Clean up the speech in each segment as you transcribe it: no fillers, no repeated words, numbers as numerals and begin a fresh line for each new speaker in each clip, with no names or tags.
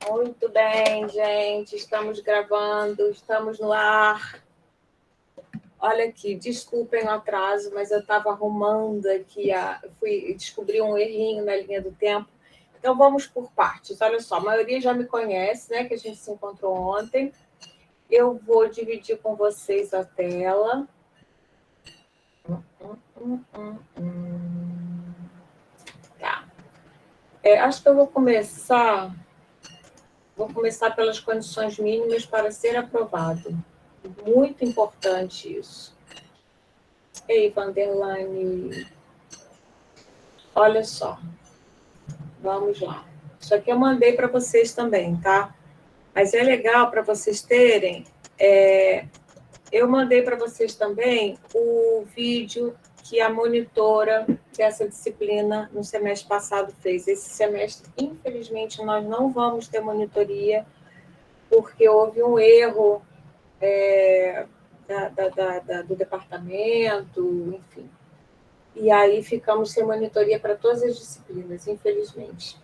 Muito bem, gente. Estamos gravando, estamos no ar. Olha aqui, desculpem o atraso, mas eu estava arrumando aqui, fui descobrir um errinho na linha do tempo. Então, vamos por partes. Olha só, a maioria já me conhece, né? Que a gente se encontrou ontem. Eu vou dividir com vocês a tela. Tá. Acho que eu vou começar pelas condições mínimas para ser aprovado. Muito importante isso. Ei, Vanderline, olha só, vamos lá. Isso aqui eu mandei para vocês também, tá? Mas é legal para vocês terem. Eu mandei para vocês também o vídeo que a monitora dessa disciplina no semestre passado fez. Esse semestre, infelizmente, nós não vamos ter monitoria, porque houve um erro do departamento, enfim. E aí ficamos sem monitoria para todas as disciplinas, infelizmente.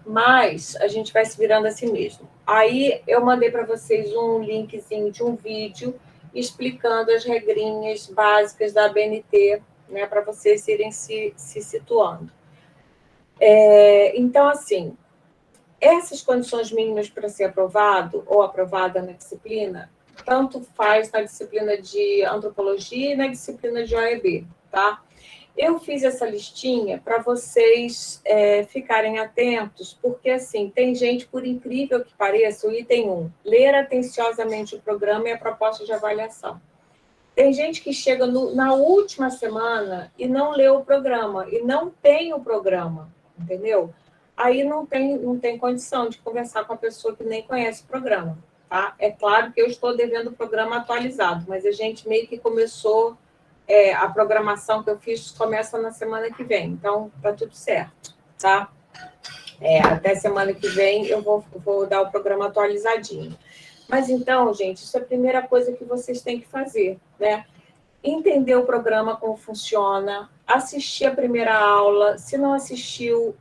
Mas a gente vai se virando assim mesmo. Aí eu mandei para vocês um linkzinho de um vídeo explicando as regrinhas básicas da ABNT, né, para vocês irem se situando. Então, assim, essas condições mínimas para ser aprovado ou aprovada na disciplina, tanto faz na disciplina de antropologia e na disciplina de OEB, tá? Eu fiz essa listinha para vocês ficarem atentos, porque, assim, tem gente, por incrível que pareça, o item 1, ler atenciosamente o programa e a proposta de avaliação. Tem gente que chega na última semana e não leu o programa, e não tem o programa, entendeu? Aí não tem condição de conversar com a pessoa que nem conhece o programa, tá? É claro que eu estou devendo o programa atualizado, mas a gente meio que começou... a programação que eu fiz começa na semana que vem, então tá tudo certo, tá? Até semana que vem eu vou dar o programa atualizadinho. Mas então, gente, isso é a primeira coisa que vocês têm que fazer, né? Entender o programa, como funciona, assistir a primeira aula, se não assistiu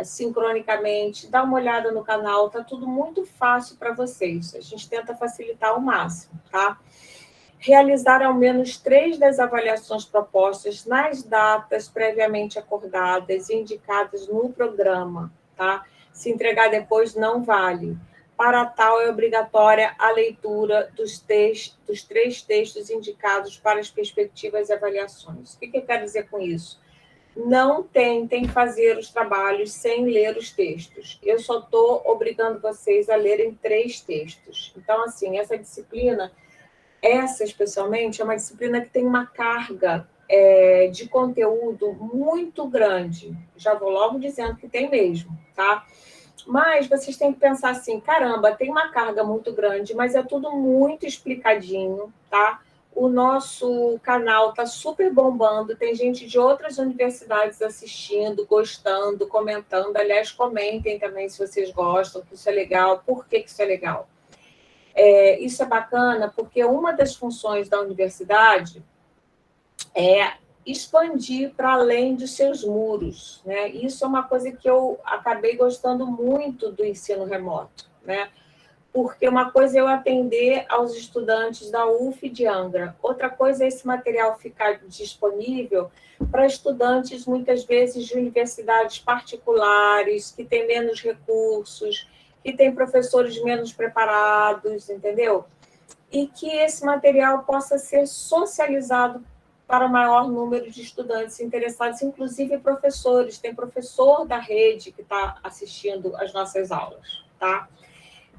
sincronicamente, dá uma olhada no canal, tá tudo muito fácil para vocês. A gente tenta facilitar ao máximo, tá? Realizar ao menos 3 das avaliações propostas nas datas previamente acordadas e indicadas no programa, tá? Se entregar depois, não vale. Para tal, é obrigatória a leitura dos 3 textos indicados para as perspectivas e avaliações. O que eu quero dizer com isso? Não tentem fazer os trabalhos sem ler os textos. Eu só estou obrigando vocês a lerem 3 textos. Então, assim, essa disciplina... Essa, especialmente, é uma disciplina que tem uma carga de conteúdo muito grande. Já vou logo dizendo que tem mesmo, tá? Mas vocês têm que pensar assim, caramba, tem uma carga muito grande, mas é tudo muito explicadinho, tá? O nosso canal está super bombando, tem gente de outras universidades assistindo, gostando, comentando. Aliás, comentem também se vocês gostam, que isso é legal. Por que isso é legal? Isso é bacana porque uma das funções da universidade é expandir para além dos seus muros, né? Isso é uma coisa que eu acabei gostando muito do ensino remoto, né? Porque uma coisa é eu atender aos estudantes da UF de Angra, outra coisa é esse material ficar disponível para estudantes, muitas vezes, de universidades particulares, que têm menos recursos, que têm professores menos preparados, entendeu? E que esse material possa ser socializado para o maior número de estudantes interessados, inclusive professores. Tem professor da rede que está assistindo às nossas aulas, tá?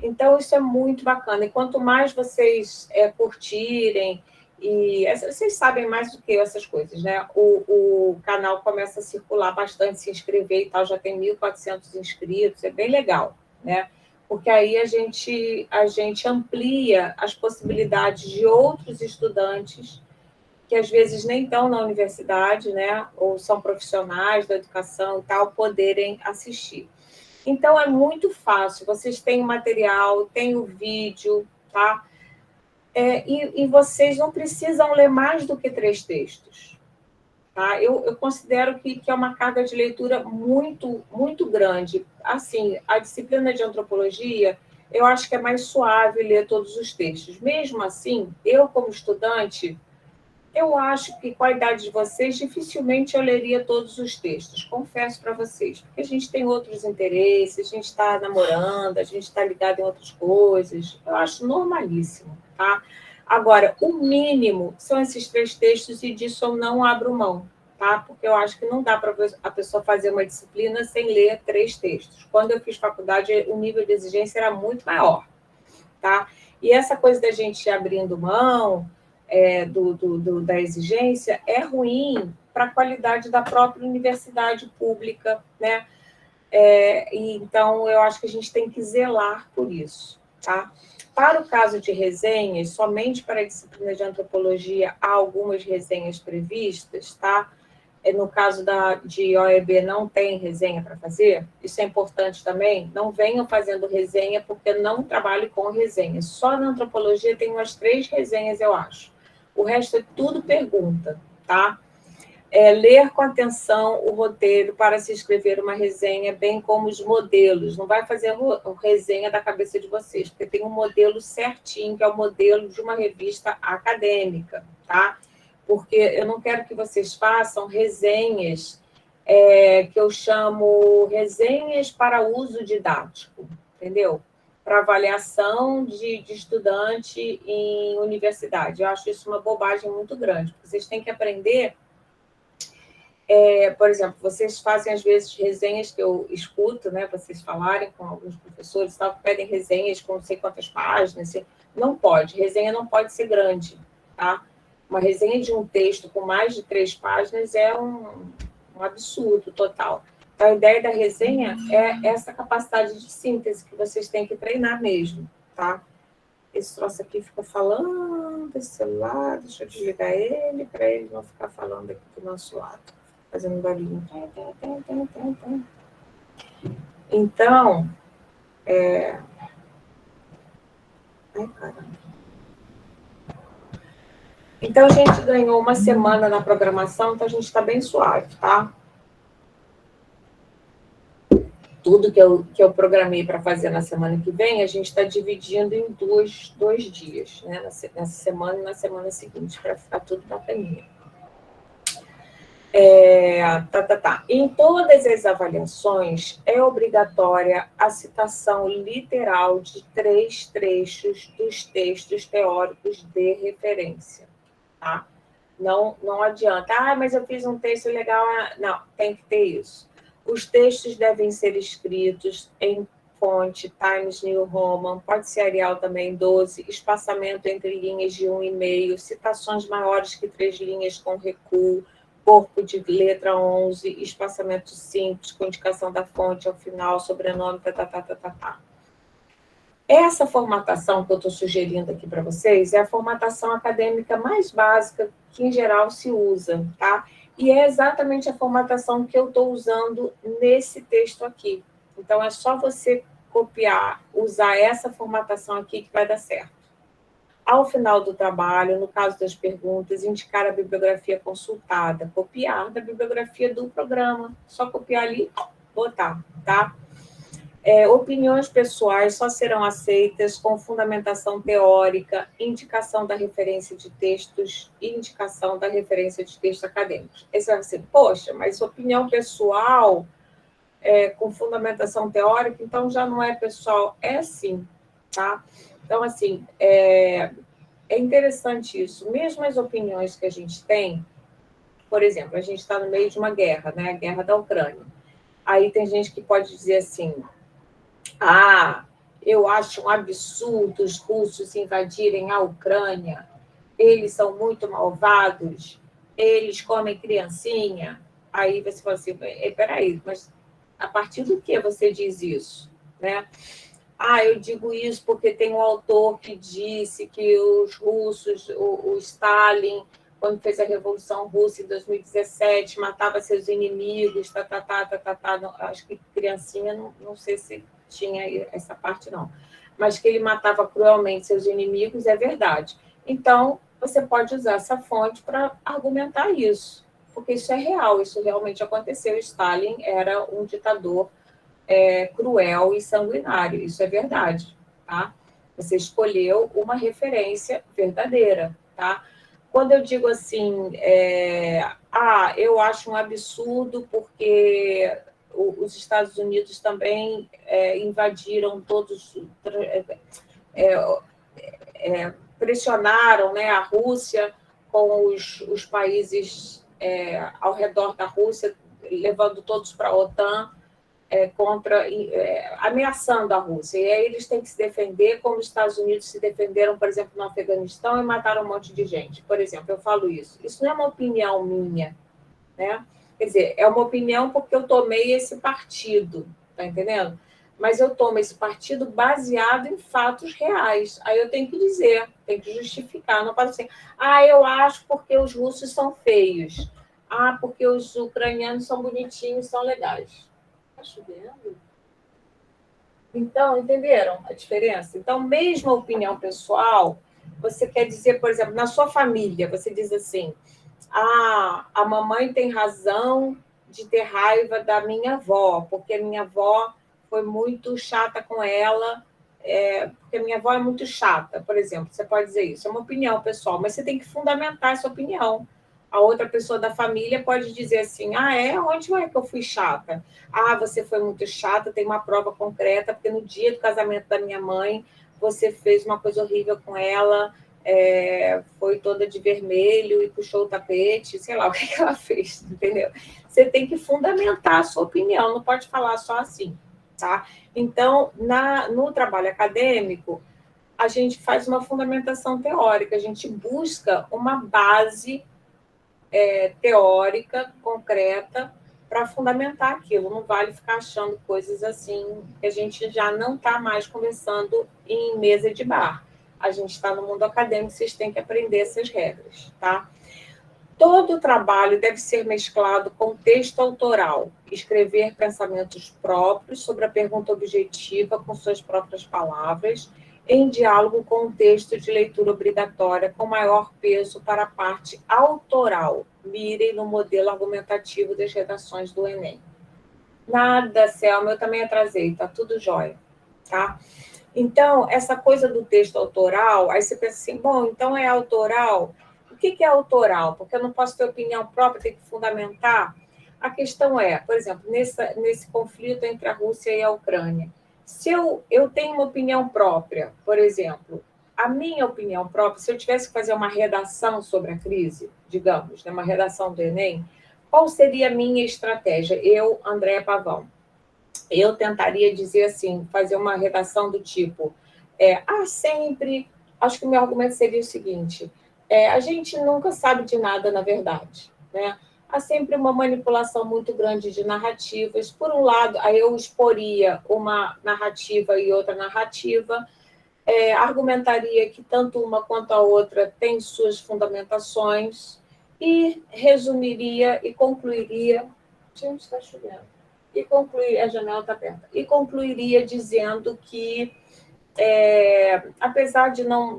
Então, isso é muito bacana. E quanto mais vocês curtirem, e vocês sabem mais do que essas coisas, né? O canal começa a circular bastante, se inscrever e tal, já tem 1.400 inscritos, é bem legal, né? Porque aí a gente amplia as possibilidades de outros estudantes que às vezes nem estão na universidade, né? Ou são profissionais da educação e tal, poderem assistir. Então, é muito fácil. Vocês têm o material, têm o vídeo, tá? E vocês não precisam ler mais do que 3 textos. tá? Eu considero que é uma carga de leitura muito, muito grande. Assim, a disciplina de antropologia, eu acho que é mais suave ler todos os textos. Mesmo assim, eu, como estudante, eu acho que, com a idade de vocês, dificilmente eu leria todos os textos, confesso para vocês, porque a gente tem outros interesses, a gente está namorando, a gente está ligado em outras coisas, eu acho normalíssimo, tá? Agora, o mínimo são esses 3 textos e disso eu não abro mão, tá? Porque eu acho que não dá para a pessoa fazer uma disciplina sem ler 3 textos. Quando eu fiz faculdade, o nível de exigência era muito maior, tá? E essa coisa da gente ir abrindo mão da exigência é ruim para a qualidade da própria universidade pública, né? E então, eu acho que a gente tem que zelar por isso, tá? Para o caso de resenhas, somente para a disciplina de antropologia há algumas resenhas previstas, tá? No caso de OEB, não tem resenha para fazer, isso é importante também. Não venham fazendo resenha, porque não trabalho com resenha. Só na antropologia tem umas 3 resenhas, eu acho. O resto é tudo pergunta, tá? Ler com atenção o roteiro para se escrever uma resenha, bem como os modelos. Não vai fazer resenha da cabeça de vocês, porque tem um modelo certinho, que é o modelo de uma revista acadêmica, tá? Porque eu não quero que vocês façam resenhas que eu chamo resenhas para uso didático, entendeu? Para avaliação de estudante em universidade. Eu acho isso uma bobagem muito grande, porque vocês têm que aprender. Por exemplo, vocês fazem, às vezes, resenhas que eu escuto, né, vocês falarem com alguns professores, tal, que pedem resenhas com não sei quantas páginas. Assim. Não pode, resenha não pode ser grande, tá? Uma resenha de um texto com mais de 3 páginas é um absurdo total. Então, a ideia da resenha é essa capacidade de síntese que vocês têm que treinar mesmo, tá? Esse troço aqui fica falando, esse celular, deixa eu desligar ele, para ele não ficar falando aqui do nosso lado, fazendo barulho. Então, ai, caramba. Então, a gente ganhou uma semana na programação, então a gente está bem suave, tá? Tudo que eu programei para fazer na semana que vem, a gente está dividindo em dois dias, né? Nessa semana e na semana seguinte, para ficar tudo bacaninha. Em todas as avaliações, é obrigatória a citação literal de 3 trechos dos textos teóricos de referência, tá? Não adianta, mas eu fiz um texto legal. Não, tem que ter isso. Os textos devem ser escritos em fonte Times New Roman, pode ser Arial também, 12, espaçamento entre linhas de 1,5, citações maiores que 3 linhas com recuo, corpo de letra 11, espaçamento simples, com indicação da fonte ao final, sobrenome, tá. Essa formatação que eu estou sugerindo aqui para vocês é a formatação acadêmica mais básica que, em geral, se usa, tá? E é exatamente a formatação que eu estou usando nesse texto aqui. Então, é só você copiar, usar essa formatação aqui que vai dar certo. Ao final do trabalho, no caso das perguntas, indicar a bibliografia consultada, copiar da bibliografia do programa, só copiar ali, botar, tá? Opiniões pessoais só serão aceitas com fundamentação teórica, indicação da referência de textos e indicação da referência de textos acadêmicos. Esse vai ser, poxa, mas opinião pessoal com fundamentação teórica, então já não é pessoal. É sim, tá? Então, assim, é interessante isso. Mesmo as opiniões que a gente tem, por exemplo, a gente está no meio de uma guerra, né? A guerra da Ucrânia. Aí tem gente que pode dizer assim, eu acho um absurdo os russos invadirem a Ucrânia, eles são muito malvados, eles comem criancinha. Aí você fala assim, peraí, mas a partir do que você diz isso? Né? Eu digo isso porque tem um autor que disse que os russos, o Stalin, quando fez a Revolução Russa em 2017, matava seus inimigos, acho que criancinha, não sei se tinha essa parte, não. Mas que ele matava cruelmente seus inimigos, é verdade. Então, você pode usar essa fonte para argumentar isso. porque isso é real, isso realmente aconteceu. Stalin era um ditador cruel e sanguinário, isso é verdade, tá? Você escolheu uma referência verdadeira, tá? Quando eu digo assim, eu acho um absurdo porque os Estados Unidos também invadiram todos, pressionaram, né, a Rússia com os países ao redor da Rússia, levando todos para a OTAN, ameaçando a Rússia. E aí eles têm que se defender, como os Estados Unidos se defenderam, por exemplo, no Afeganistão e mataram um monte de gente. Por exemplo, eu falo isso. Isso não é uma opinião minha, né? Quer dizer, é uma opinião porque eu tomei esse partido, tá entendendo? Mas eu tomo esse partido baseado em fatos reais. Aí eu tenho que dizer, tenho que justificar. Não pode ser, eu acho porque os russos são feios. Porque os ucranianos são bonitinhos, são legais. Está chovendo? Então, entenderam a diferença? Então, mesmo a opinião pessoal, você quer dizer, por exemplo, na sua família, você diz assim, a mamãe tem razão de ter raiva da minha avó, porque a minha avó foi muito chata com ela, porque a minha avó é muito chata, por exemplo. Você pode dizer isso, é uma opinião pessoal, mas você tem que fundamentar essa opinião. A outra pessoa da família pode dizer assim, onde é que eu fui chata? Você foi muito chata, tem uma prova concreta, porque no dia do casamento da minha mãe, você fez uma coisa horrível com ela, foi toda de vermelho e puxou o tapete, sei lá o que ela fez, entendeu? Você tem que fundamentar a sua opinião, não pode falar só assim, tá? Então, no trabalho acadêmico, a gente faz uma fundamentação teórica, a gente busca uma base teórica, concreta, para fundamentar aquilo. Não vale ficar achando coisas assim, que a gente já não está mais conversando em mesa de bar. A gente está no mundo acadêmico, vocês têm que aprender essas regras, tá? Todo trabalho deve ser mesclado com texto autoral, escrever pensamentos próprios sobre a pergunta objetiva com suas próprias palavras, em diálogo com um texto de leitura obrigatória com maior peso para a parte autoral. Mirem no modelo argumentativo das redações do Enem. Nada, Selma, eu também atrasei, tá tudo jóia, tá? Então, essa coisa do texto autoral, aí você pensa assim, bom, então é autoral. O que é autoral? Porque eu não posso ter opinião própria, tenho que fundamentar. A questão é, por exemplo, nesse conflito entre a Rússia e a Ucrânia, se eu tenho uma opinião própria, por exemplo, a minha opinião própria, se eu tivesse que fazer uma redação sobre a crise, digamos, né, uma redação do Enem, qual seria a minha estratégia? Eu, Andréa Pavão, eu tentaria dizer assim, fazer uma redação do tipo, sempre, acho que o meu argumento seria o seguinte, a gente nunca sabe de nada, na verdade, né? Há sempre uma manipulação muito grande de narrativas. Por um lado, aí eu exporia uma narrativa e outra narrativa, argumentaria que tanto uma quanto a outra tem suas fundamentações e resumiria e concluiria... Gente, está chovendo. A janela está aberta, e concluiria dizendo que, apesar de não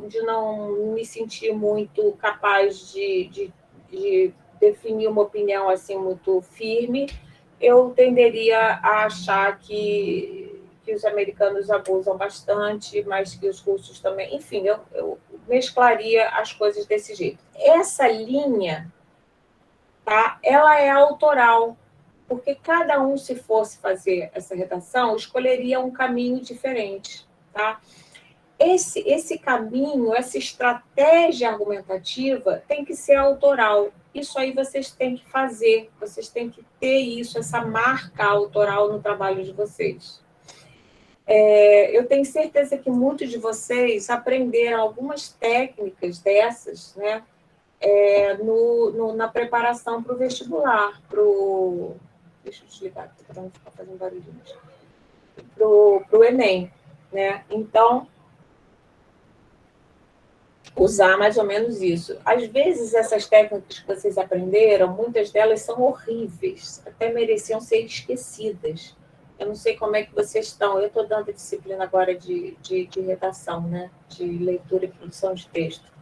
me sentir muito capaz de definir uma opinião assim muito firme, eu tenderia a achar que os americanos abusam bastante, mas que os russos também. Enfim, eu mesclaria as coisas desse jeito. Essa linha, tá, ela é autoral, porque cada um, se fosse fazer essa redação, escolheria um caminho diferente, tá? Esse caminho, essa estratégia argumentativa tem que ser autoral. Isso aí vocês têm que fazer, vocês têm que ter isso, essa marca autoral no trabalho de vocês. Eu tenho certeza que muitos de vocês aprenderam algumas técnicas dessas, né, na preparação para o vestibular, deixa eu desligar, para não ficar fazendo barulhinho. Para o Enem, né? Então, usar mais ou menos isso. Às vezes, essas técnicas que vocês aprenderam, muitas delas são horríveis, até mereciam ser esquecidas. Eu não sei como é que vocês estão. Eu estou dando disciplina agora de redação, né? De leitura e produção de texto.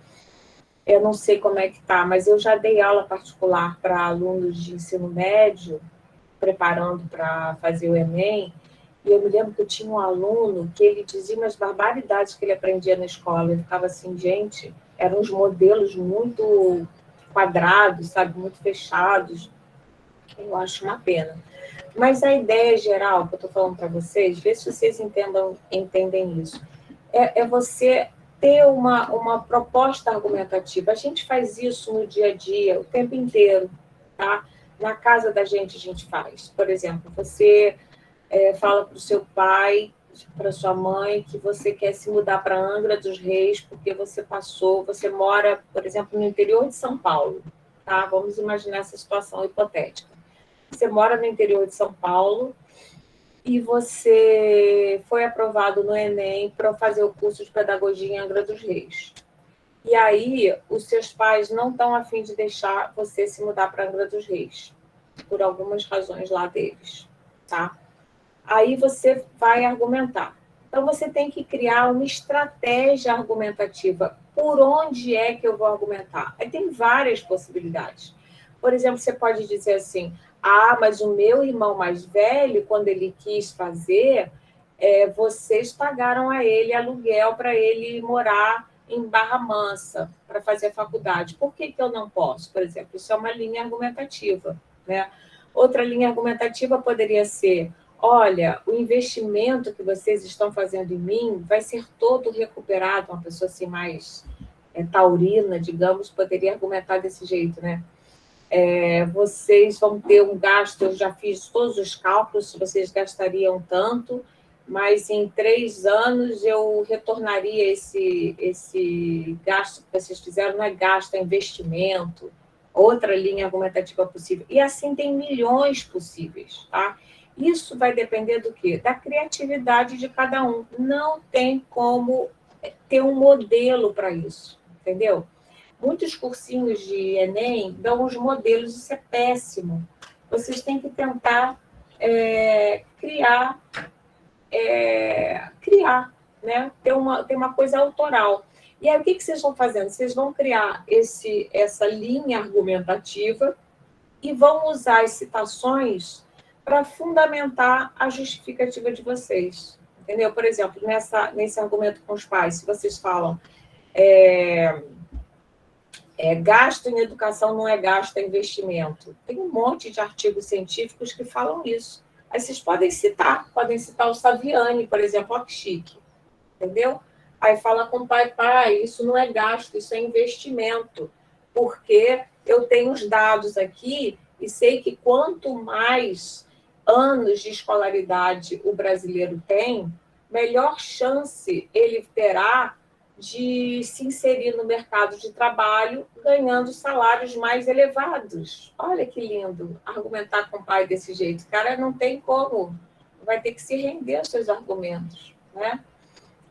Eu não sei como é que está, mas eu já dei aula particular para alunos de ensino médio, preparando para fazer o Enem, e eu me lembro que eu tinha um aluno que ele dizia umas barbaridades que ele aprendia na escola. Eu ficava assim, gente, eram uns modelos muito quadrados, sabe, muito fechados. Eu acho uma pena. Mas a ideia geral que eu estou falando para vocês, vê se vocês entendem isso, é você ter uma proposta argumentativa. A gente faz isso no dia a dia, o tempo inteiro, tá? Na casa da gente a gente faz. Por exemplo, você fala para o seu pai, para sua mãe, que você quer se mudar para Angra dos Reis, porque você mora, por exemplo, no interior de São Paulo, tá? Vamos imaginar essa situação hipotética. Você mora no interior de São Paulo e você foi aprovado no Enem para fazer o curso de pedagogia em Angra dos Reis. E aí, os seus pais não estão a fim de deixar você se mudar para Angra dos Reis, por algumas razões lá deles, tá? Aí você vai argumentar. Então, você tem que criar uma estratégia argumentativa. Por onde é que eu vou argumentar? Aí tem várias possibilidades. Por exemplo, você pode dizer assim: ah, mas o meu irmão mais velho, quando ele quis fazer, vocês pagaram a ele aluguel para ele morar em Barra Mansa para fazer a faculdade. Por que eu não posso? Por exemplo, isso é uma linha argumentativa, né? Outra linha argumentativa poderia ser: olha, o investimento que vocês estão fazendo em mim vai ser todo recuperado. Uma pessoa assim mais taurina, digamos, poderia argumentar desse jeito, né? Vocês vão ter um gasto, eu já fiz todos os cálculos, vocês gastariam tanto, mas em 3 anos eu retornaria esse gasto que vocês fizeram, não é gasto, é investimento. Outra linha argumentativa possível. E assim tem milhões possíveis, tá? Isso vai depender do quê? Da criatividade de cada um. Não tem como ter um modelo para isso, entendeu? Muitos cursinhos de Enem dão os modelos, isso é péssimo. Vocês têm que tentar criar, né? Ter uma coisa autoral. E aí, o que vocês vão fazendo? Vocês vão criar essa linha argumentativa e vão usar as citações para fundamentar a justificativa de vocês. Entendeu? Por exemplo, nesse argumento com os pais, se vocês falam gasto em educação não é gasto, é investimento. Tem um monte de artigos científicos que falam isso. Aí vocês podem citar o Saviani, por exemplo, ó que chique, entendeu? Aí fala com o pai, isso não é gasto, isso é investimento, porque eu tenho os dados aqui e sei que quanto mais anos de escolaridade o brasileiro tem, melhor chance ele terá de se inserir no mercado de trabalho ganhando salários mais elevados. Olha que lindo argumentar com o pai desse jeito. O cara não tem como, vai ter que se render aos seus argumentos, né?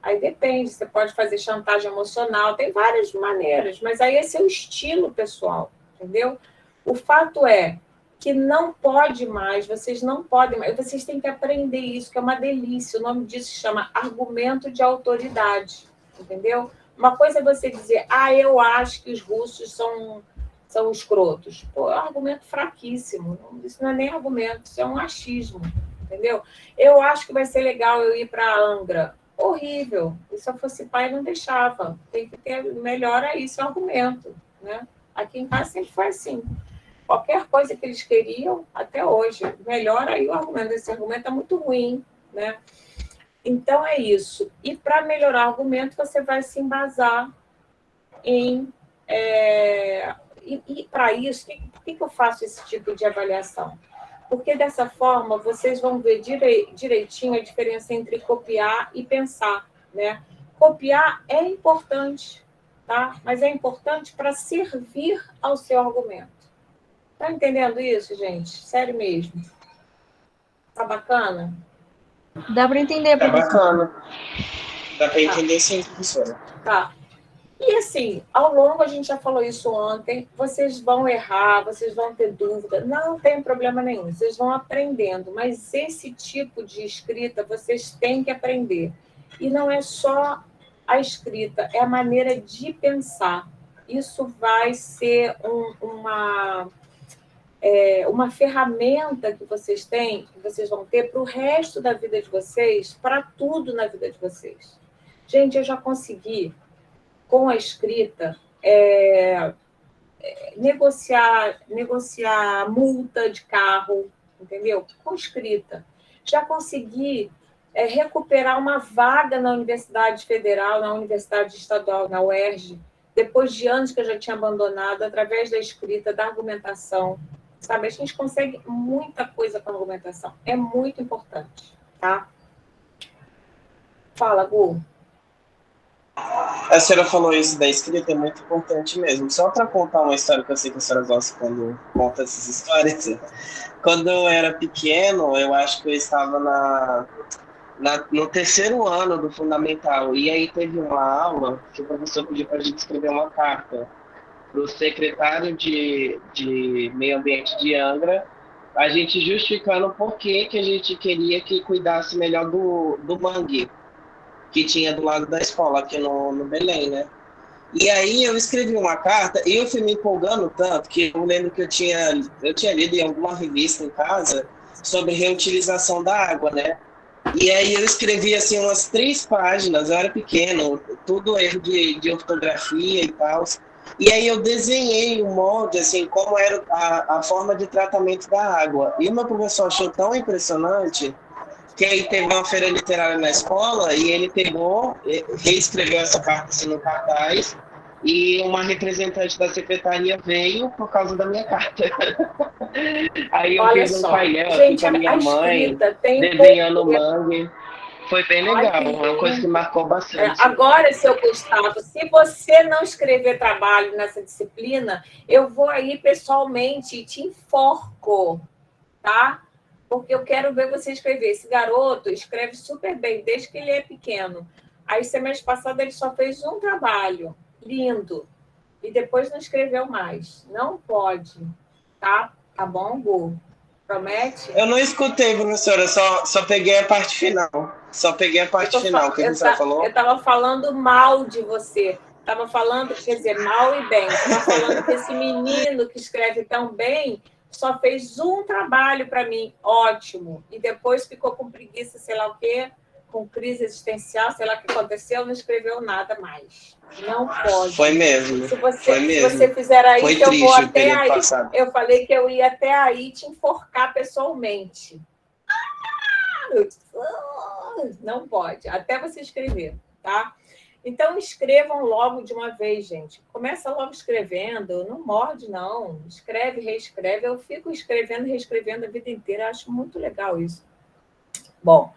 Aí depende, você pode fazer chantagem emocional, tem várias maneiras, mas aí esse é o estilo pessoal, entendeu? O fato é que não pode mais, vocês não podem mais, vocês têm que aprender isso, que é uma delícia, o nome disso se chama argumento de autoridade, entendeu? Uma coisa é você dizer, eu acho que os russos são escrotos. Pô, é um argumento fraquíssimo, isso não é nem argumento, isso é um achismo, entendeu? Eu acho que vai ser legal eu ir para Angra. Horrível. E se eu fosse pai, não deixava. Tem que ter, melhora isso, é um argumento, né? Aqui em casa sempre foi assim. Qualquer coisa que eles queriam, até hoje, melhora aí o argumento. Esse argumento é muito ruim, né? Então, é isso. E para melhorar o argumento, você vai se embasar em... E para isso, por que eu faço esse tipo de avaliação? Porque dessa forma vocês vão ver direitinho a diferença entre copiar e pensar, né? Copiar é importante, tá? Mas é importante para servir ao seu argumento. Tá entendendo isso, gente? Sério mesmo. Tá bacana?
Dá para entender,
Tá
professor.
bacana. Dá para entender sim, professora.
Tá. E assim, ao longo, a gente já falou isso ontem, vocês vão errar, vocês vão ter dúvida, não tem problema nenhum, vocês vão aprendendo, mas esse tipo de escrita vocês têm que aprender. E não é só a escrita, é a maneira de pensar. isso vai ser uma ferramenta que vocês têm, que vocês vão ter para o resto da vida de vocês, para tudo na vida de vocês. Gente, eu já consegui, com a escrita, negociar multa de carro, entendeu? Com escrita. Já consegui recuperar uma vaga na Universidade Federal, na Universidade Estadual, na UERJ, depois de anos que eu já tinha abandonado, através da escrita, da argumentação. Sabe, a gente consegue muita coisa com a argumentação. É muito importante, tá? Fala, Gu.
A senhora falou isso da escrita, é muito importante mesmo. Só para contar uma história que eu sei que a senhora gosta quando conta essas histórias. Quando eu era pequeno, eu acho que eu estava no terceiro ano do fundamental. E aí teve uma aula que o professor pediu para a gente escrever uma carta para o secretário de Meio Ambiente de Angra, a gente justificando por que a gente queria que cuidasse melhor do mangue que tinha do lado da escola, aqui no Belém, né? E aí eu escrevi uma carta e eu fui me empolgando tanto que eu lembro que eu tinha lido em alguma revista em casa sobre reutilização da água, né? E aí eu escrevi assim umas 3 páginas, eu era pequeno, tudo erro de ortografia e tal. E aí eu desenhei um molde, assim, como era a forma de tratamento da água. E o meu professor achou tão impressionante que aí teve uma feira literária na escola e ele pegou, reescreveu essa carta assim, no cartaz e uma representante da secretaria veio por causa da minha carta. Aí eu
Olha
fiz um
só,
painel
gente,
com a minha
a
mãe,
escrita tem
desenhando o mangue. Foi bem legal,
Ai,
uma coisa que marcou bastante.
Agora, seu Gustavo, se você não escrever trabalho nessa disciplina, eu vou aí pessoalmente e te enforco, tá? Porque eu quero ver você escrever. Esse garoto escreve super bem, desde que ele é pequeno. Aí, semana passada, ele só fez um trabalho lindo e depois não escreveu mais. Não pode, tá? Tá bom, Gu? Promete?
Eu não escutei, professora, só peguei a parte final. Só peguei a parte final. O que você falou?
Eu estava falando mal de você. Estava falando, quer dizer, mal e bem. Estava falando que esse menino que escreve tão bem só fez um trabalho para mim, ótimo. E depois ficou com preguiça, sei lá o quê, com crise existencial, sei lá o que aconteceu, não escreveu nada mais. Não pode.
Foi mesmo.
Se você,
foi mesmo.
Se você fizer aí,
foi
eu vou até aí.
Passado.
Eu falei que eu ia até aí te enforcar pessoalmente. Não pode, até você escrever, tá? Então, escrevam logo de uma vez, gente. Começa logo escrevendo, não morde, não. Escreve, reescreve. Eu fico escrevendo e reescrevendo a vida inteira. Acho muito legal isso. Bom,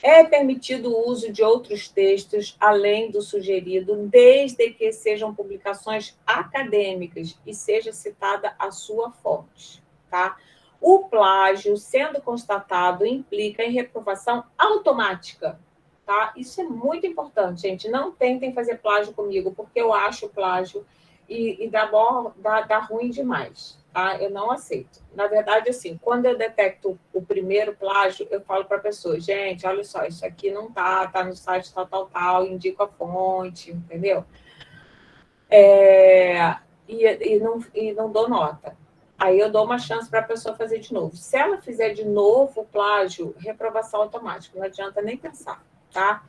é permitido o uso de outros textos, além do sugerido, desde que sejam publicações acadêmicas e seja citada a sua fonte, tá? O plágio, sendo constatado, implica em reprovação automática, tá? Isso é muito importante, gente. Não tentem fazer plágio comigo, porque eu acho plágio e dá ruim demais, tá? Eu não aceito. Na verdade, assim, quando eu detecto o primeiro plágio, eu falo para a pessoa, gente, olha só, isso aqui não tá no site tal, indico a fonte, entendeu? E não dou nota. Aí eu dou uma chance para a pessoa fazer de novo. Se ela fizer de novo o plágio, reprovação automática, não adianta nem pensar, tá?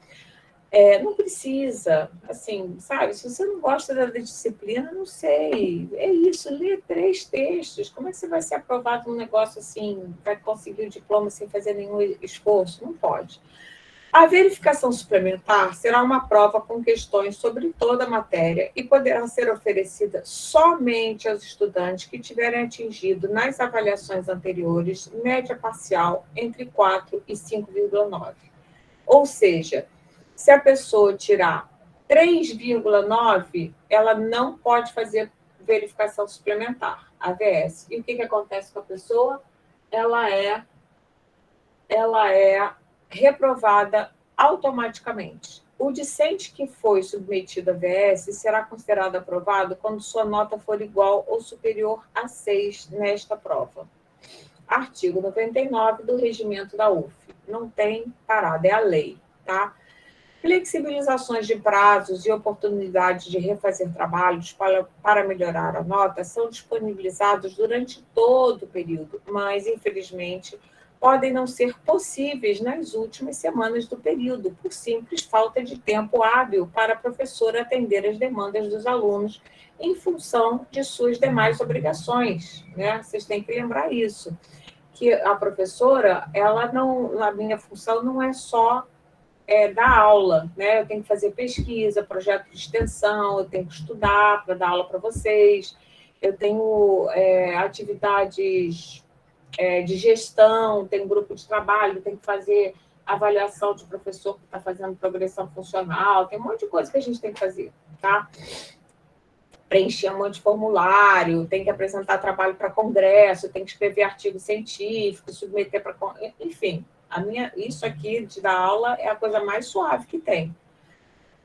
Não precisa, assim, sabe? Se você não gosta da disciplina, não sei. É isso, lê 3 textos. Como é que você vai ser aprovado num negócio assim, vai conseguir o diploma sem fazer nenhum esforço? Não pode. A verificação suplementar será uma prova com questões sobre toda a matéria e poderá ser oferecida somente aos estudantes que tiverem atingido nas avaliações anteriores média parcial entre 4 e 5,9. Ou seja, se a pessoa tirar 3,9, ela não pode fazer verificação suplementar, AVS. E o que acontece com a pessoa? Ela é reprovada automaticamente. O discente que foi submetido a AVS será considerado aprovado quando sua nota for igual ou superior a 6 nesta prova. Artigo 99 do regimento da UF. Não tem parada, é a lei, tá? Flexibilizações de prazos e oportunidades de refazer trabalhos para melhorar a nota são disponibilizados durante todo o período, mas, infelizmente, podem não ser possíveis nas últimas semanas do período, por simples falta de tempo hábil para a professora atender as demandas dos alunos em função de suas demais obrigações, né? Vocês têm que lembrar isso, que a professora, ela não, a minha função não é só dar aula, né? Eu tenho que fazer pesquisa, projeto de extensão, eu tenho que estudar para dar aula para vocês, eu tenho atividades de gestão, tem grupo de trabalho, tem que fazer avaliação de professor que está fazendo progressão funcional, tem um monte de coisa que a gente tem que fazer, tá? Preencher um monte de formulário, tem que apresentar trabalho para congresso, tem que escrever artigo científico, submeter para... Enfim, isso aqui de dar aula é a coisa mais suave que tem.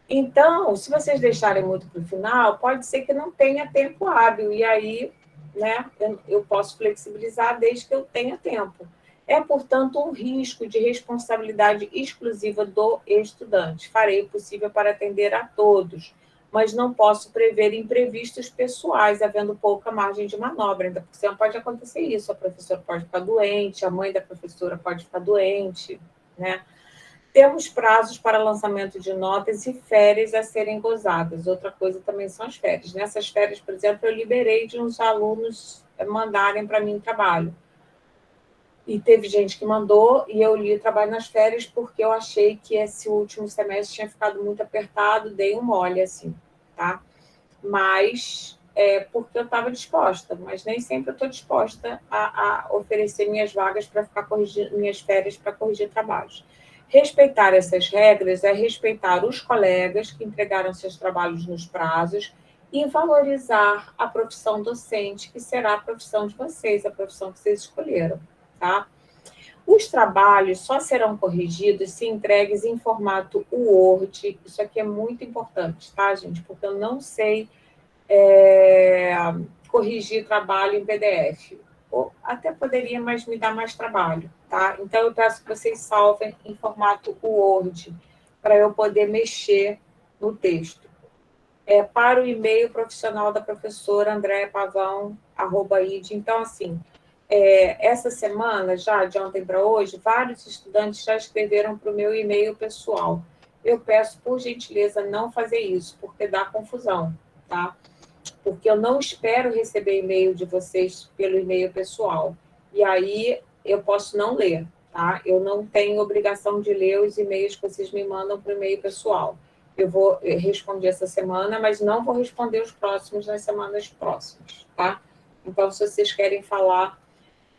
Então, se vocês deixarem muito para o final, pode ser que não tenha tempo hábil, e aí, né, eu posso flexibilizar desde que eu tenha tempo. É, portanto, um risco de responsabilidade exclusiva do estudante. Farei o possível para atender a todos, mas não posso prever imprevistos pessoais, havendo pouca margem de manobra. Ainda por cima pode acontecer isso, a professora pode ficar doente, a mãe da professora pode ficar doente, né? Temos prazos para lançamento de notas e férias a serem gozadas. Outra coisa também são as férias. Nessas férias, por exemplo, eu liberei de uns alunos mandarem para mim trabalho. E teve gente que mandou, e eu li o trabalho nas férias porque eu achei que esse último semestre tinha ficado muito apertado, dei um mole, assim, tá? Mas porque eu estava disposta, mas nem sempre eu estou disposta a oferecer minhas vagas para ficar corrigindo, minhas férias para corrigir trabalhos. Respeitar essas regras é respeitar os colegas que entregaram seus trabalhos nos prazos e valorizar a profissão docente, que será a profissão de vocês, a profissão que vocês escolheram, tá? Os trabalhos só serão corrigidos se entregues em formato Word. Isso aqui é muito importante, tá, gente? Porque eu não sei corrigir trabalho em PDF. Ou até poderia, mas me dá mais trabalho, tá? Então, eu peço que vocês salvem em formato Word, para eu poder mexer no texto. Para o e-mail profissional da professora Andréa Pavão, @id. Então, assim, essa semana, já de ontem para hoje, vários estudantes já escreveram para o meu e-mail pessoal. Eu peço, por gentileza, não fazer isso, porque dá confusão, tá? Porque eu não espero receber e-mail de vocês pelo e-mail pessoal. E aí eu posso não ler, tá? Eu não tenho obrigação de ler os e-mails que vocês me mandam para o e-mail pessoal. Eu vou responder essa semana, mas não vou responder os próximos nas semanas próximas, tá? Então, se vocês querem falar,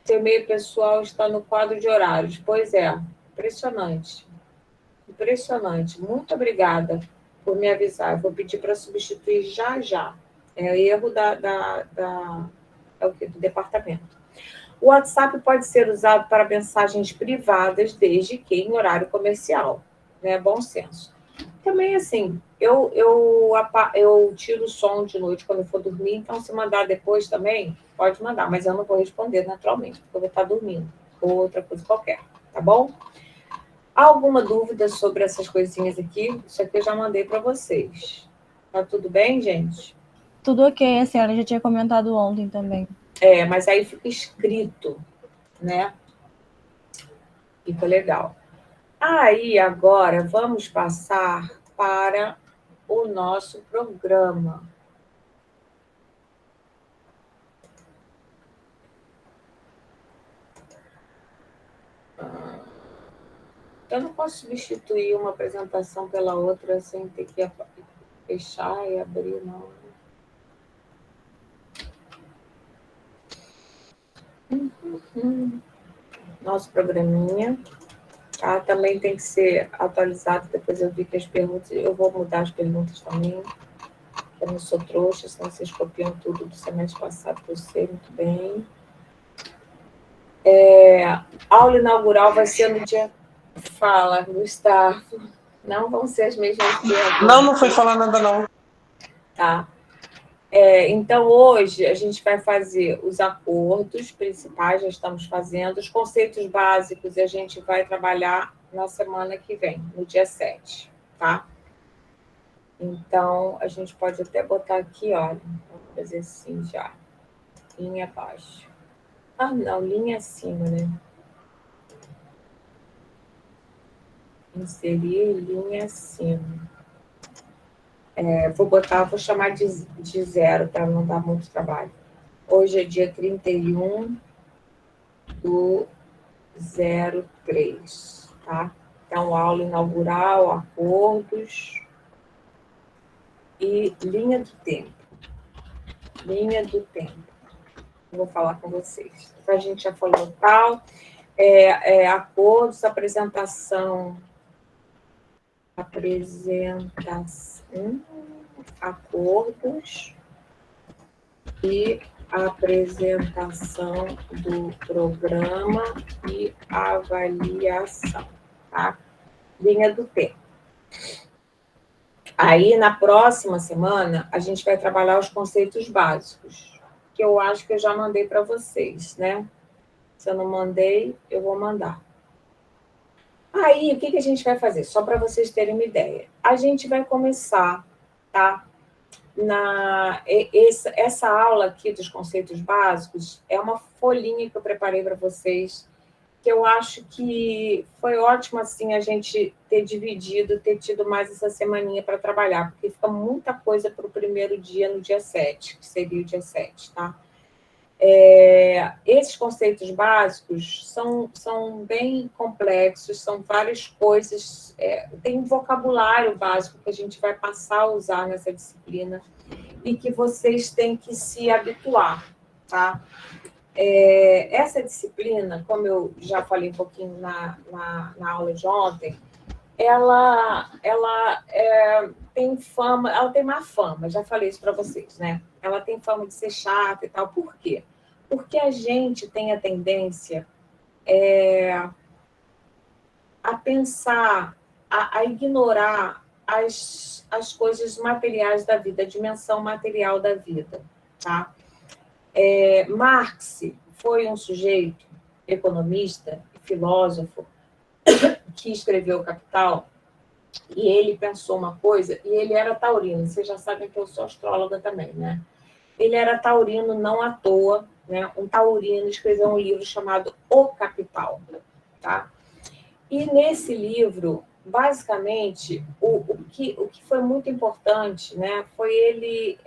seu e-mail pessoal está no quadro de horários. Pois é, impressionante. Impressionante. Muito obrigada por me avisar. Eu vou pedir para substituir já já. É erro do departamento. O WhatsApp pode ser usado para mensagens privadas, desde que em horário comercial. Né? Bom senso. Também, assim, eu tiro o som de noite quando eu for dormir, então, se mandar depois também, pode mandar, mas eu não vou responder naturalmente, porque eu vou estar dormindo, ou outra coisa qualquer, tá bom? Alguma dúvida sobre essas coisinhas aqui? Isso aqui eu já mandei para vocês. Tá tudo bem, gente?
Tudo ok, a senhora já tinha comentado ontem também.
Mas aí fica escrito, né? Fica legal. Aí, agora, vamos passar para o nosso programa. Eu não posso substituir uma apresentação pela outra sem ter que fechar e abrir, não. Nosso programinha. Tá? Também tem que ser atualizado. Depois eu vi que as perguntas... Eu vou mudar as perguntas também. Eu não sou trouxa, senão vocês copiam tudo do semestre passado, que eu sei muito bem. Aula inaugural vai ser no dia... Fala, Gustavo. Não vão ser as mesmas perguntas.
Não foi falar nada, não.
Tá. Então, hoje, a gente vai fazer os acordos principais, já estamos fazendo. Os conceitos básicos a gente vai trabalhar na semana que vem, no dia 7. tá? Então, a gente pode até botar aqui, olha, vamos fazer assim já, linha abaixo. Ah, não, linha acima, né? Inserir linha acima. Vou chamar de 0, para não dar muito trabalho. Hoje é dia 31/03, tá? Então, aula inaugural, acordos e linha do tempo. Linha do tempo. Vou falar com vocês. A gente já falou tal, acordos, apresentação, acordos e apresentação do programa e avaliação, tá? Linha do tempo. Aí, na próxima semana, a gente vai trabalhar os conceitos básicos, que eu acho que eu já mandei para vocês, né? Se eu não mandei, eu vou mandar. Aí, o que a gente vai fazer? Só para vocês terem uma ideia. A gente vai começar, tá? Essa aula aqui dos conceitos básicos é uma folhinha que eu preparei para vocês, que eu acho que foi ótimo, assim, a gente ter dividido, ter tido mais essa semaninha para trabalhar, porque fica muita coisa para o primeiro dia, no dia 7, que seria o dia 7, tá? Esses conceitos básicos são bem complexos, são várias coisas, tem um vocabulário básico que a gente vai passar a usar nessa disciplina e que vocês têm que se habituar, tá? Essa disciplina, como eu já falei um pouquinho na aula de ontem, ela tem fama, ela tem má fama, já falei isso para vocês, né? Ela tem fama de ser chata e tal. Por quê? Porque a gente tem a tendência a pensar, a ignorar as coisas materiais da vida, a dimensão material da vida, tá? Marx foi um sujeito, economista, filósofo, que escreveu o Capital, e ele pensou uma coisa, e ele era taurino, vocês já sabem que eu sou astróloga também, né? Ele era taurino não à toa, né? Um taurino escreveu um livro chamado O Capital, tá? E nesse livro, basicamente, o que foi muito importante, né, foi ele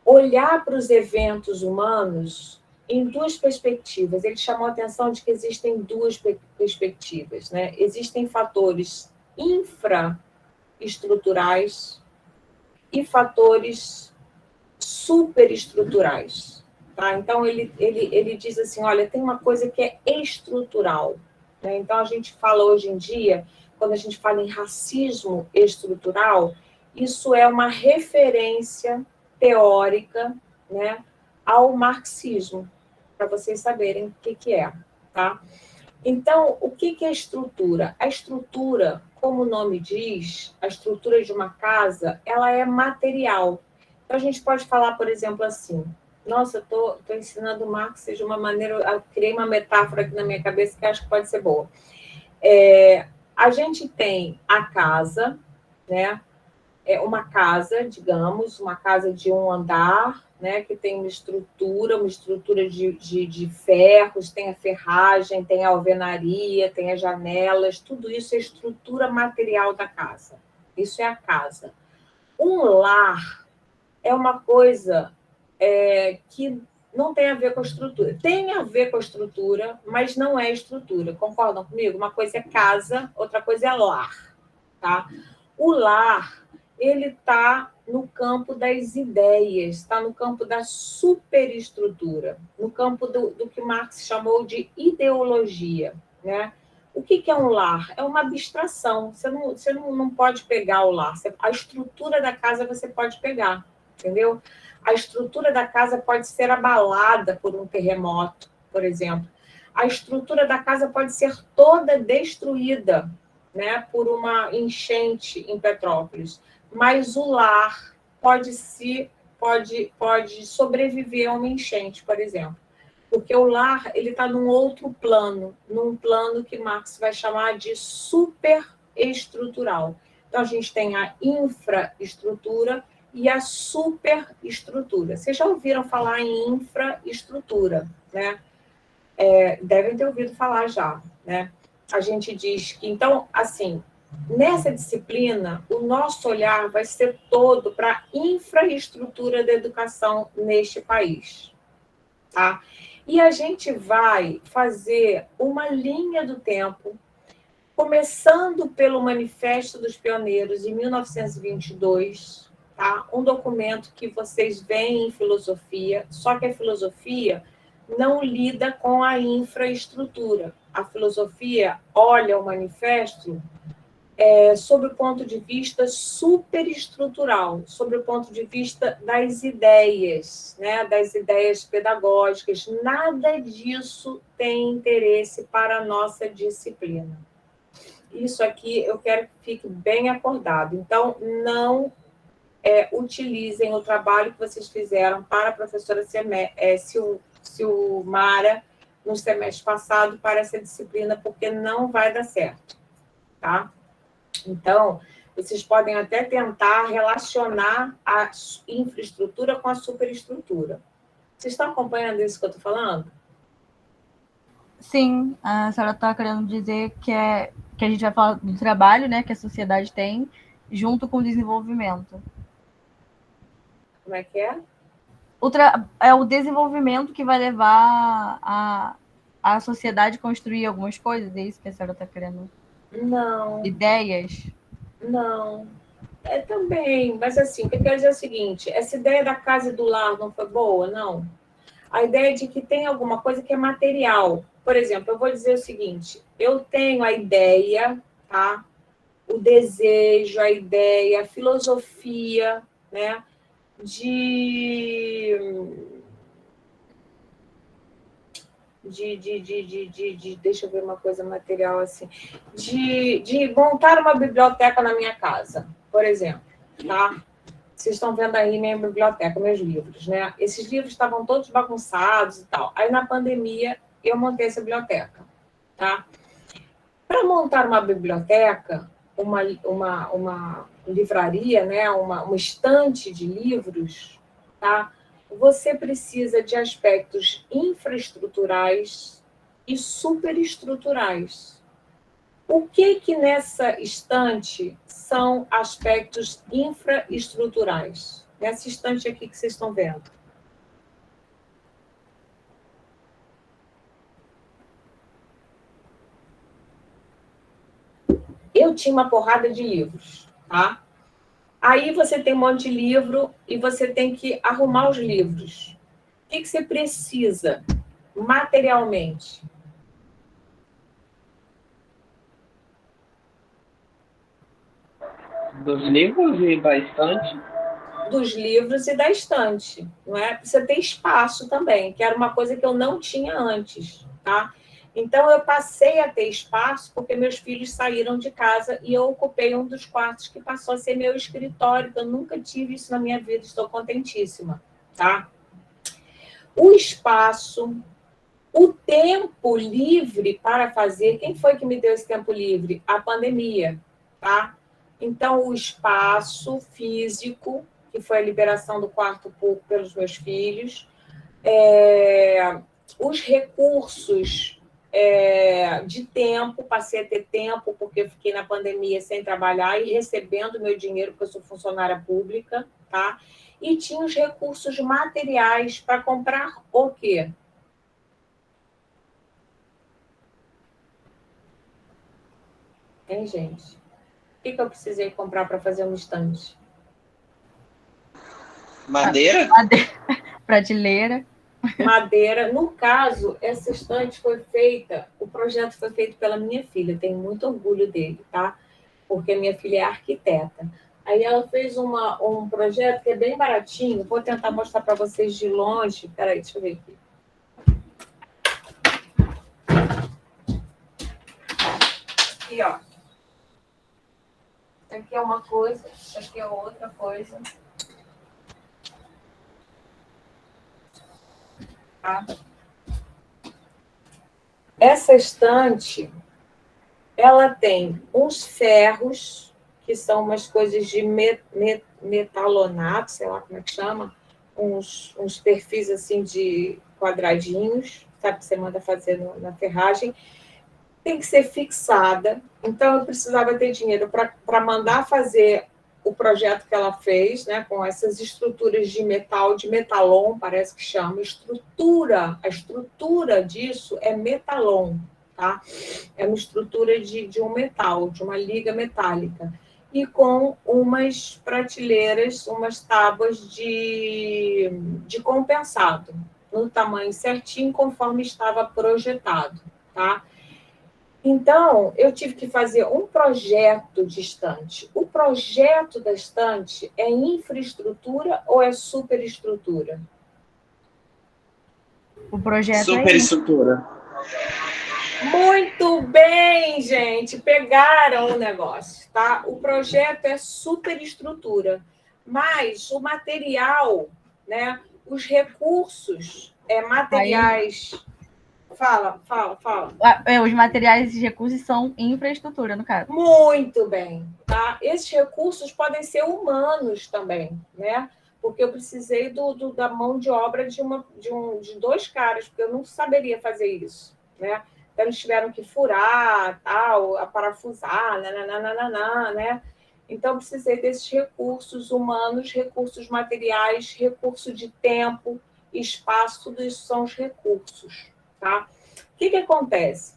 olhar para os eventos humanos em duas perspectivas. Ele chamou a atenção de que existem duas perspectivas, né? Existem fatores infraestruturais e fatores superestruturais, tá? Então, ele diz assim, olha, tem uma coisa que é estrutural, né? Então, a gente fala hoje em dia, quando a gente fala em racismo estrutural, isso é uma referência teórica, né, ao marxismo, para vocês saberem o que é, tá? Então, o que é estrutura? A estrutura, como o nome diz, a estrutura de uma casa, ela é material. Então, a gente pode falar, por exemplo, assim, nossa, eu tô ensinando Marx de uma maneira, eu criei uma metáfora aqui na minha cabeça que acho que pode ser boa. A gente tem a casa, né? Uma casa, digamos, uma casa de um andar, né, que tem uma estrutura de ferros, tem a ferragem, tem a alvenaria, tem as janelas, tudo isso é estrutura material da casa. Isso é a casa. Um lar é uma coisa que não tem a ver com a estrutura. Tem a ver com a estrutura, mas não é estrutura. Concordam comigo? Uma coisa é casa, outra coisa é lar, tá? O lar, ele está no campo das ideias, está no campo da superestrutura, no campo do que Marx chamou de ideologia, né? O que é um lar? É uma abstração. Você não pode pegar o lar. A estrutura da casa você pode pegar, entendeu? A estrutura da casa pode ser abalada por um terremoto, por exemplo. A estrutura da casa pode ser toda destruída, né, por uma enchente em Petrópolis. Mas o lar pode sobreviver a uma enchente, por exemplo. Porque o lar ele está num outro plano, num plano que Marx vai chamar de superplano. estrutural. Então, a gente tem a infraestrutura e a superestrutura. Vocês já ouviram falar em infraestrutura, né? Devem ter ouvido falar já, né? A gente diz que, então, assim, nessa disciplina, o nosso olhar vai ser todo para a infraestrutura da educação neste país, tá? E a gente vai fazer uma linha do tempo, começando pelo Manifesto dos Pioneiros, em 1922, tá? Um documento que vocês veem em filosofia, só que a filosofia não lida com a infraestrutura. A filosofia olha o manifesto sob o ponto de vista superestrutural, sobre o ponto de vista das ideias, né, das ideias pedagógicas. Nada disso tem interesse para a nossa disciplina. Isso aqui eu quero que fique bem acordado. Então, não utilizem o trabalho que vocês fizeram para a professora Silmara no semestre passado para essa disciplina, porque não vai dar certo, tá? Então, vocês podem até tentar relacionar a infraestrutura com a superestrutura. Vocês estão acompanhando isso que eu estou falando?
Sim, a senhora está querendo dizer que a gente vai falar do trabalho, né, que a sociedade tem, junto com o desenvolvimento.
Como é que é?
É o desenvolvimento que vai levar a sociedade a construir algumas coisas, é isso que a senhora está querendo?
Não.
Ideias?
Não. Também, mas assim, o que eu quero dizer é o seguinte, essa ideia da casa e do lar não foi boa, não? A ideia de que tem alguma coisa que é material. Por exemplo, eu vou dizer o seguinte, eu tenho a ideia, tá? O desejo, a ideia, a filosofia, né? Deixa eu ver uma coisa material assim, de montar uma biblioteca na minha casa, por exemplo, tá? Vocês estão vendo aí minha biblioteca, meus livros, né? Esses livros estavam todos bagunçados e tal. Aí, na pandemia, eu montei essa biblioteca, tá? Para montar uma biblioteca, uma livraria, né? Uma estante de livros, tá? Você precisa de aspectos infraestruturais e superestruturais. O que nessa estante são aspectos infraestruturais? Nessa estante aqui que vocês estão vendo. Eu tinha uma porrada de livros, tá? Aí você tem um monte de livro e você tem que arrumar os livros. O que você precisa materialmente?
Dos livros e da estante?
Dos livros e da estante, não é? Precisa ter espaço também, que era uma coisa que eu não tinha antes, tá? Então, eu passei a ter espaço porque meus filhos saíram de casa e eu ocupei um dos quartos que passou a ser meu escritório, que eu nunca tive isso na minha vida, estou contentíssima, tá? O espaço, o tempo livre para fazer, quem foi que me deu esse tempo livre? A pandemia, tá? Então, o espaço físico, que foi a liberação do quarto pelos meus filhos, os recursos de tempo, passei a ter tempo, porque eu fiquei na pandemia sem trabalhar e recebendo meu dinheiro, porque eu sou funcionária pública, tá? E tinha os recursos materiais para comprar o quê? Hein, gente? O que eu precisei comprar para fazer um estante?
Madeira?
Prateleira.
Madeira. No caso, essa estante foi feita, o projeto foi feito pela minha filha, tenho muito orgulho dele, tá? Porque minha filha é arquiteta. Aí ela fez um projeto que é bem baratinho, vou tentar mostrar para vocês de longe. Peraí, deixa eu ver aqui. Aqui, ó. Isso aqui é uma coisa, isso aqui é outra coisa. Tá? Essa estante ela tem uns ferros, que são umas coisas de metalonato, sei lá como é que chama, uns perfis assim de quadradinhos, sabe, que você manda fazer na ferragem, tem que ser fixada. Então, eu precisava ter dinheiro para mandar fazer o projeto que ela fez, né, com essas estruturas de metal, de metalon, parece que chama. A estrutura disso é metalon, tá? É uma estrutura de um metal, de uma liga metálica. E com umas prateleiras, umas tábuas de compensado, no tamanho certinho, conforme estava projetado, tá? Então, eu tive que fazer um projeto de estante. O projeto da estante é infraestrutura ou é superestrutura?
O projeto é isso.
Superestrutura.
Muito bem, gente. Pegaram o negócio, tá? O projeto é superestrutura, mas o material, né? Os recursos, materiais. Fala, fala, fala.
Os materiais e recursos são infraestrutura, no caso.
Muito bem, tá? Esses recursos podem ser humanos também, né? Porque eu precisei da mão de obra de dois caras, porque eu não saberia fazer isso, né? Então, eles tiveram que furar, tal, parafusar, nananana, né? Então, eu precisei desses recursos humanos, recursos materiais, recurso de tempo, espaço, tudo isso são os recursos, tá? O que acontece?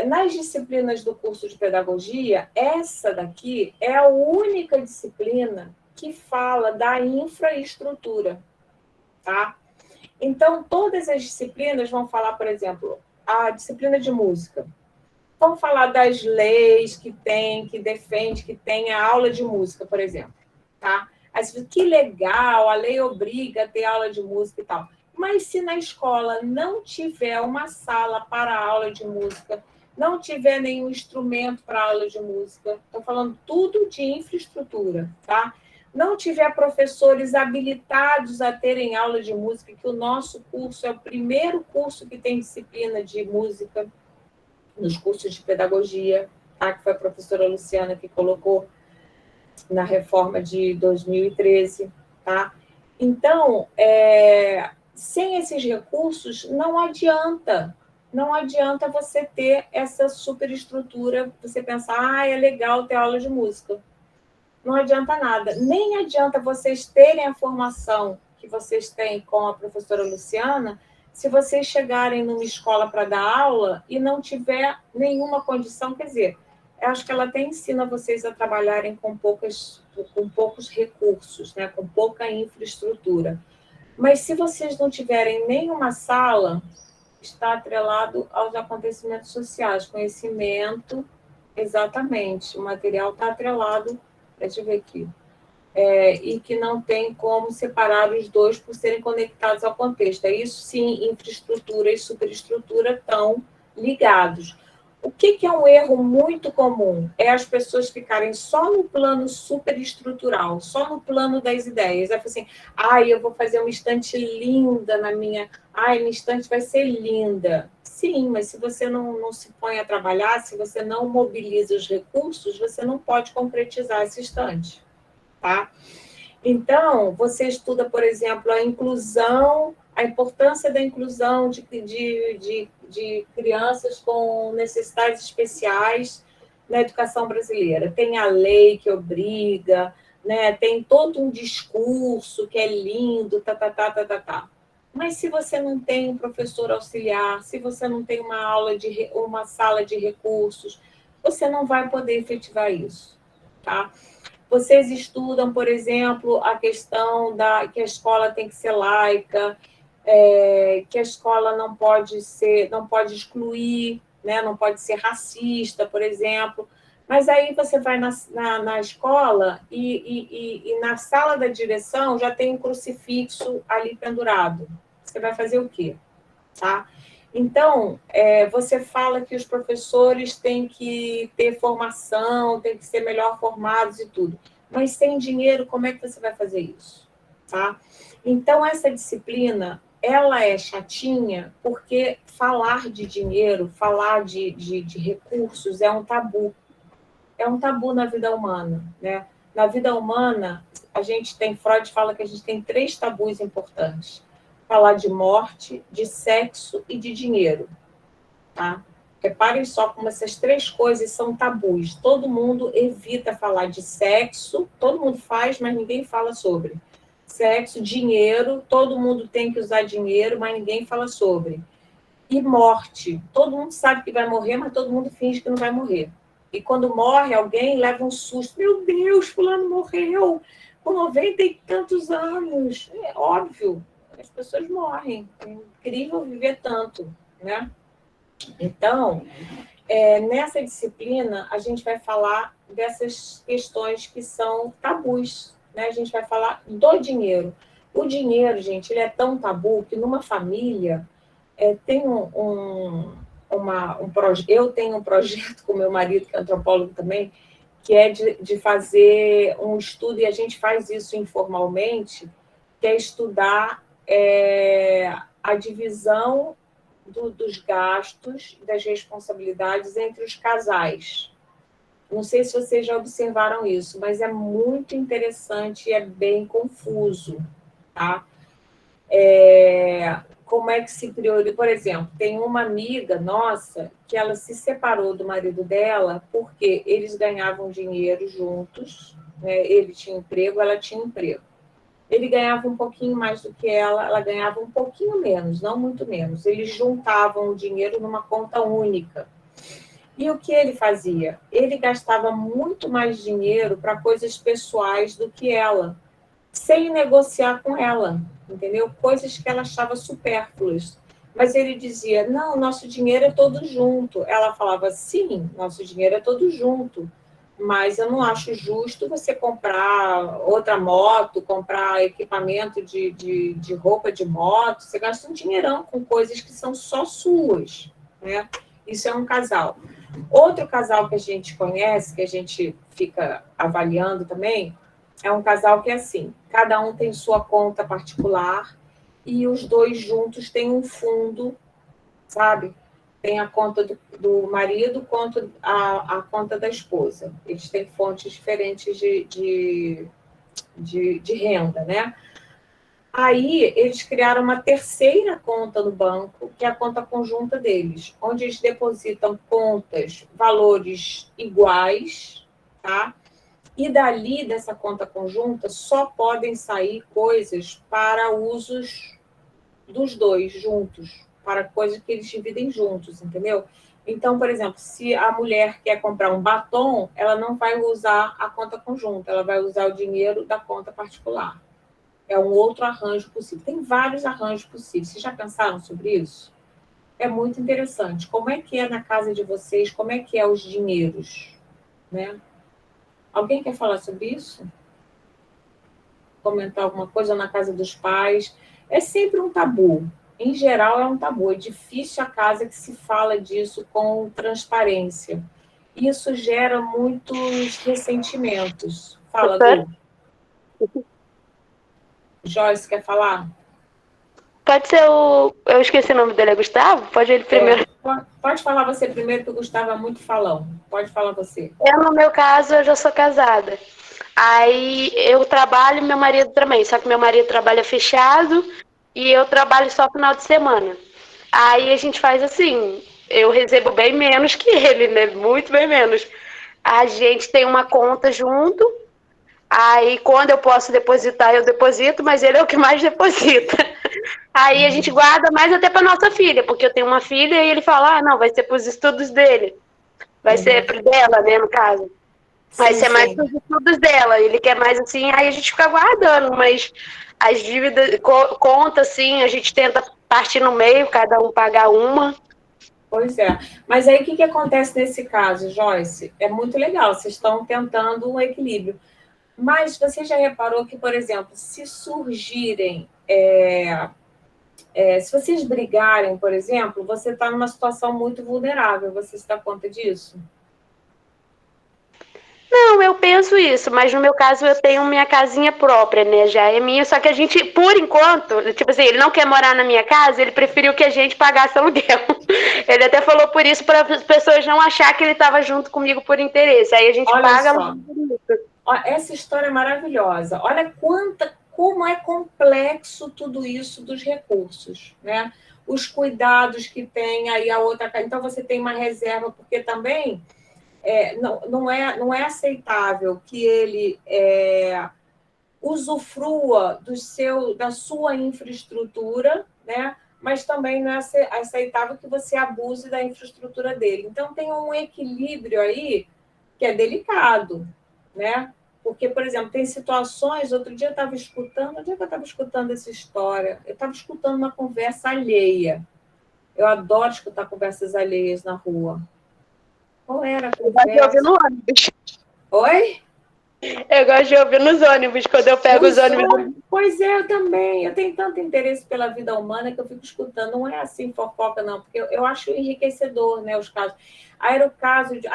Nas disciplinas do curso de pedagogia, essa daqui é a única disciplina que fala da infraestrutura, tá? Então, todas as disciplinas vão falar, por exemplo, a disciplina de música. Vão falar das leis que tem, que defende, que tem a aula de música, por exemplo, tá? Aí você diz, que legal, a lei obriga a ter aula de música e tal. Mas se na escola não tiver uma sala para aula de música, não tiver nenhum instrumento para aula de música, estou falando tudo de infraestrutura, tá? Não tiver professores habilitados a terem aula de música, que o nosso curso é o primeiro curso que tem disciplina de música nos cursos de pedagogia, tá? Que foi a professora Luciana que colocou na reforma de 2013, tá? Então, sem esses recursos, não adianta você ter essa superestrutura, você pensar, é legal ter aula de música. Não adianta nada. Nem adianta vocês terem a formação que vocês têm com a professora Luciana, se vocês chegarem numa escola para dar aula e não tiver nenhuma condição, quer dizer, eu acho que ela até ensina vocês a trabalharem com poucos recursos, né? Com pouca infraestrutura. Mas se vocês não tiverem nenhuma sala, está atrelado aos acontecimentos sociais, conhecimento, exatamente, o material está atrelado, deixa eu ver aqui, e que não tem como separar os dois por serem conectados ao contexto. É isso sim, infraestrutura e superestrutura estão ligados. O que é um erro muito comum? É as pessoas ficarem só no plano superestrutural, só no plano das ideias. É assim, eu vou fazer uma estante linda na minha... minha estante vai ser linda. Sim, mas se você não se põe a trabalhar, se você não mobiliza os recursos, você não pode concretizar essa estante, tá? Então, você estuda, por exemplo, a inclusão, a importância da inclusão de crianças com necessidades especiais na educação brasileira. Tem a lei que obriga, né? Tem todo um discurso que é lindo, tá. Mas se você não tem um professor auxiliar, se você não tem uma sala de recursos, você não vai poder efetivar isso, tá? Vocês estudam, por exemplo, a questão que a escola tem que ser laica, que a escola não pode excluir, né? Não pode ser racista, por exemplo. Mas aí você vai na escola e na sala da direção já tem um crucifixo ali pendurado. Você vai fazer o quê? Tá? Então, você fala que os professores têm que ter formação, têm que ser melhor formados e tudo. Mas sem dinheiro, como é que você vai fazer isso? Tá? Então, essa disciplina, ela é chatinha porque falar de dinheiro, falar de recursos é um tabu. É um tabu na vida humana, né? Na vida humana, a gente tem, Freud fala que a gente tem 3 tabus importantes. Falar de morte, de sexo e de dinheiro, tá? Reparem só como essas 3 coisas são tabus. Todo mundo evita falar de sexo, todo mundo faz, mas ninguém fala sobre. Sexo, dinheiro, todo mundo tem que usar dinheiro, mas ninguém fala sobre. E morte. Todo mundo sabe que vai morrer, mas todo mundo finge que não vai morrer. E quando morre alguém, leva um susto. Meu Deus, fulano morreu com 90 e tantos anos. É óbvio, as pessoas morrem. É incrível viver tanto, né? Então, nessa disciplina, a gente vai falar dessas questões que são tabus, né? A gente vai falar do dinheiro. O dinheiro, gente, ele é tão tabu que numa família tem eu tenho um projeto com meu marido, que é antropólogo também, que é de fazer um estudo, e a gente faz isso informalmente, que é estudar a divisão dos gastos e das responsabilidades entre os casais. Não sei se vocês já observaram isso, mas é muito interessante e é bem confuso, tá? Como é que se prioriza? Por exemplo, tem uma amiga nossa que ela se separou do marido dela porque eles ganhavam dinheiro juntos, né? Ele tinha emprego, ela tinha emprego. Ele ganhava um pouquinho mais do que ela ganhava um pouquinho menos, não muito menos. Eles juntavam o dinheiro numa conta única. E o que ele fazia? Ele gastava muito mais dinheiro para coisas pessoais do que ela, sem negociar com ela, entendeu? Coisas que ela achava supérfluas. Mas ele dizia, não, nosso dinheiro é todo junto. Ela falava, sim, nosso dinheiro é todo junto, mas eu não acho justo você comprar outra moto, comprar equipamento de roupa de moto, você gasta um dinheirão com coisas que são só suas, né? Isso é um casal. Outro casal que a gente conhece, que a gente fica avaliando também, é um casal que é assim, cada um tem sua conta particular e os dois juntos têm um fundo, sabe? Tem a conta do marido, a conta da esposa. Eles têm fontes diferentes de renda, né? Aí, eles criaram uma terceira conta no banco, que é a conta conjunta deles, onde eles depositam contas, valores iguais, tá? E dali, dessa conta conjunta, só podem sair coisas para usos dos dois juntos, para coisas que eles dividem juntos, entendeu? Então, por exemplo, se a mulher quer comprar um batom, ela não vai usar a conta conjunta, ela vai usar o dinheiro da conta particular. É um outro arranjo possível. Tem vários arranjos possíveis. Vocês já pensaram sobre isso? É muito interessante. Como é que é na casa de vocês? Como é que é os dinheiros? Né? Alguém quer falar sobre isso? Comentar alguma coisa na casa dos pais? É sempre um tabu. Em geral, é um tabu. É difícil a casa que se fala disso com transparência. Isso gera muitos ressentimentos. Fala,
Professora?
Lu. Joyce, quer falar?
Pode ser o. Eu esqueci o nome dele, é Gustavo? Pode ele primeiro.
Pode falar você primeiro, que o Gustavo é muito falão. Pode falar você.
No meu caso, eu já sou casada. Aí eu trabalho e meu marido também. Só que meu marido trabalha fechado e eu trabalho só final de semana. Aí a gente faz assim, eu recebo bem menos que ele, né? Muito bem menos. A gente tem uma conta junto. Aí, quando eu posso depositar, eu deposito, mas ele é o que mais deposita. Aí a gente guarda mais até para nossa filha, porque eu tenho uma filha e ele fala, não, vai ser para os estudos dele. Vai ser dela, né, no caso. Vai ser mais para os estudos dela. Ele quer mais assim, aí a gente fica guardando, mas as dívidas, conta assim, a gente tenta partir no meio, cada um pagar uma.
Pois é. Mas aí o que acontece nesse caso, Joyce? É muito legal, vocês estão tentando um equilíbrio. Mas você já reparou que, por exemplo, se surgirem, se vocês brigarem, por exemplo, você está numa situação muito vulnerável, você se dá conta disso?
Não, eu penso isso, mas no meu caso eu tenho minha casinha própria, né? Já é minha, só que a gente, por enquanto, tipo assim, ele não quer morar na minha casa, ele preferiu que a gente pagasse aluguel. Ele até falou por isso para as pessoas não achar que ele estava junto comigo por interesse. Aí a gente paga aluguel por isso.
Essa história é maravilhosa. Olha como é complexo tudo isso dos recursos, né? Os cuidados que tem aí a outra. Então, você tem uma reserva, porque também não é aceitável que ele usufrua da sua infraestrutura, né? Mas também não é aceitável que você abuse da infraestrutura dele. Então, tem um equilíbrio aí que é delicado, né? Porque, por exemplo, tem situações... Outro dia eu estava escutando... Onde é que eu estava escutando essa história? Eu estava escutando uma conversa alheia. Eu adoro escutar conversas alheias na rua. Qual era a conversa?
Eu gosto de ouvir no ônibus.
Oi?
Eu gosto de ouvir nos ônibus, quando eu pego os ônibus.
Pois é, eu também. Eu tenho tanto interesse pela vida humana que eu fico escutando. Não é assim fofoca, não, porque eu acho enriquecedor, né, os casos. Aí era o caso de...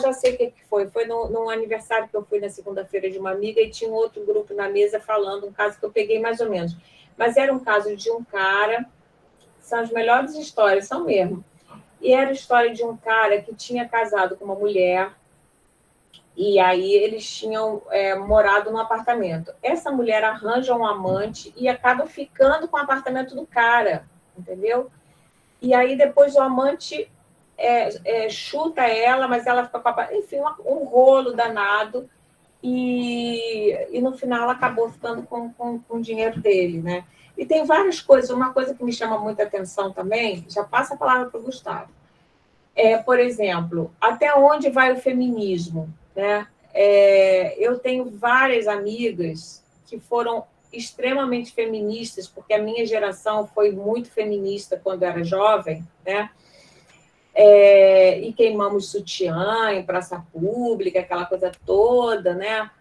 já sei o que foi. Foi num aniversário que eu fui na segunda-feira de uma amiga e tinha outro grupo na mesa falando um caso que eu peguei mais ou menos. Mas era um caso de um cara... São as melhores histórias, são mesmo. E era a história de um cara que tinha casado com uma mulher e aí eles tinham morado num apartamento. Essa mulher arranja um amante e acaba ficando com o apartamento do cara, entendeu? E aí depois o amante chuta ela, mas ela fica com a... Enfim, um rolo danado e no final ela acabou ficando com o dinheiro dele, né? E tem várias coisas. Uma coisa que me chama muita atenção também, já passa a palavra para o Gustavo, por exemplo, até onde vai o feminismo, né? Eu tenho várias amigas que foram extremamente feministas, porque a minha geração foi muito feminista quando era jovem, né? E queimamos sutiã em praça pública, aquela coisa toda, né?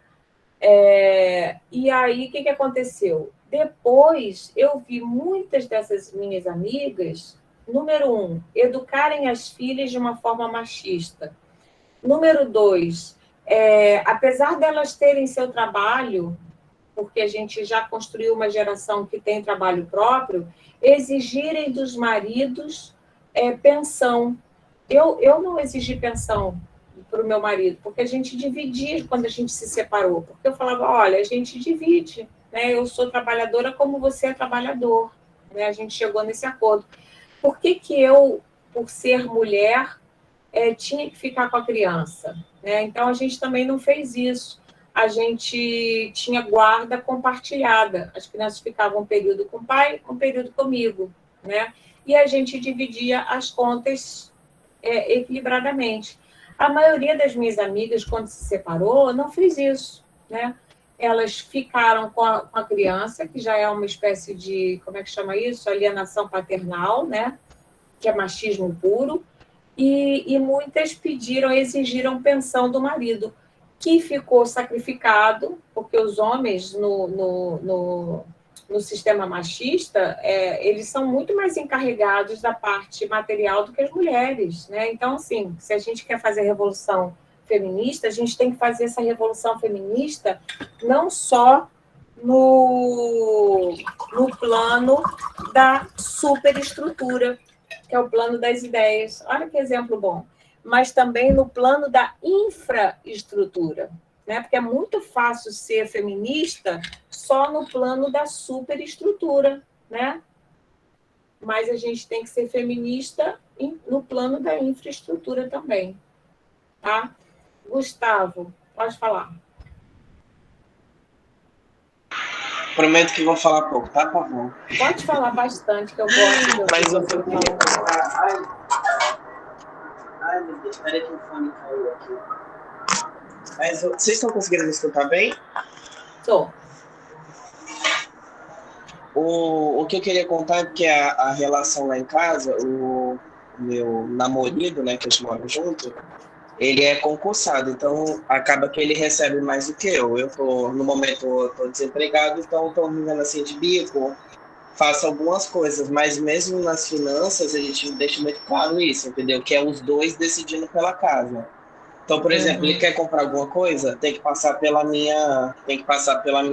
E aí, o que aconteceu? Depois, eu vi muitas dessas minhas amigas, número 1, educarem as filhas de uma forma machista. Número 2, apesar delas terem seu trabalho, porque a gente já construiu uma geração que tem trabalho próprio, exigirem dos maridos pensão. Eu não exigi pensão para o meu marido, porque a gente dividia quando a gente se separou. Porque eu falava, olha, a gente divide, né? Eu sou trabalhadora como você é trabalhador. Né? A gente chegou nesse acordo. Por que eu, por ser mulher, tinha que ficar com a criança? Né? Então, a gente também não fez isso. A gente tinha guarda compartilhada. As crianças ficavam um período com o pai, um período comigo. Né? E a gente dividia as contas equilibradamente. A maioria das minhas amigas, quando se separou, não fez isso, né? Elas ficaram com a criança, que já é uma espécie de, como é que chama isso? Alienação paternal, né? Que é machismo puro. E muitas exigiram pensão do marido, que ficou sacrificado, porque os homens no sistema machista, eles são muito mais encarregados da parte material do que as mulheres, né? Então, assim, se a gente quer fazer revolução feminista, a gente tem que fazer essa revolução feminista não só no plano da superestrutura, que é o plano das ideias. Olha que exemplo bom. Mas também no plano da infraestrutura, né? Porque é muito fácil ser feminista só no plano da superestrutura, né? Mas a gente tem que ser feminista no plano da infraestrutura também, tá? Gustavo, pode falar.
Prometo que vou falar pouco, tá, por favor?
Pode falar bastante, que eu gosto.
Mas eu queria falar... Ai, meu Deus, peraí que o fone caiu aqui. Mas vocês estão conseguindo me escutar bem?
Estou.
O que eu queria contar é porque a relação lá em casa, o meu namorado, né, que a gente mora junto, ele é concursado, então acaba que ele recebe mais do que eu. No momento, eu tô desempregado, então estou vivendo assim de bico, faço algumas coisas, mas mesmo nas finanças a gente deixa muito claro isso, entendeu? Que é os dois decidindo pela casa. Então, por exemplo, ele quer comprar alguma coisa, tem que passar pela minha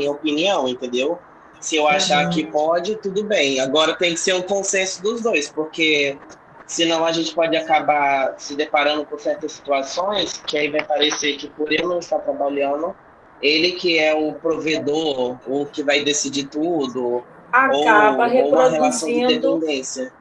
opinião, entendeu? Se eu achar que pode, tudo bem. Agora tem que ser um consenso dos dois, porque senão a gente pode acabar se deparando com certas situações que aí vai parecer que por eu não estar trabalhando, ele que é o provedor, ou que vai decidir tudo,
Acaba
ou uma relação de
reproduzindo
dependência.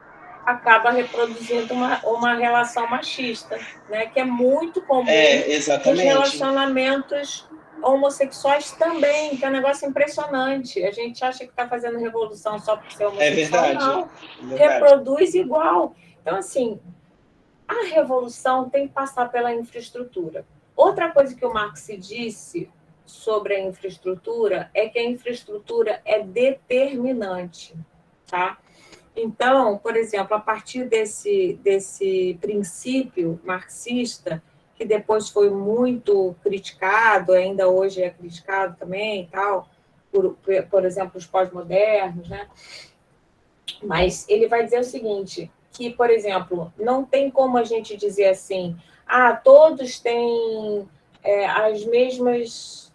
uma relação machista, né? Que é muito comum nos
Exatamente.
relacionamentos homossexuais também, que é um negócio impressionante. A gente acha que está fazendo revolução só por ser
É
homossexual,
verdade.
não.
É verdade.
Reproduz igual. Então, assim, a revolução tem que passar pela infraestrutura. Outra coisa que o Marx disse sobre a infraestrutura é que a infraestrutura é determinante, tá? Então, por exemplo, a partir desse princípio marxista, que depois foi muito criticado, ainda hoje é criticado também, tal, por exemplo, os pós-modernos, né? Mas ele vai dizer o seguinte, que, por exemplo, não tem como a gente dizer assim, todos têm as mesmas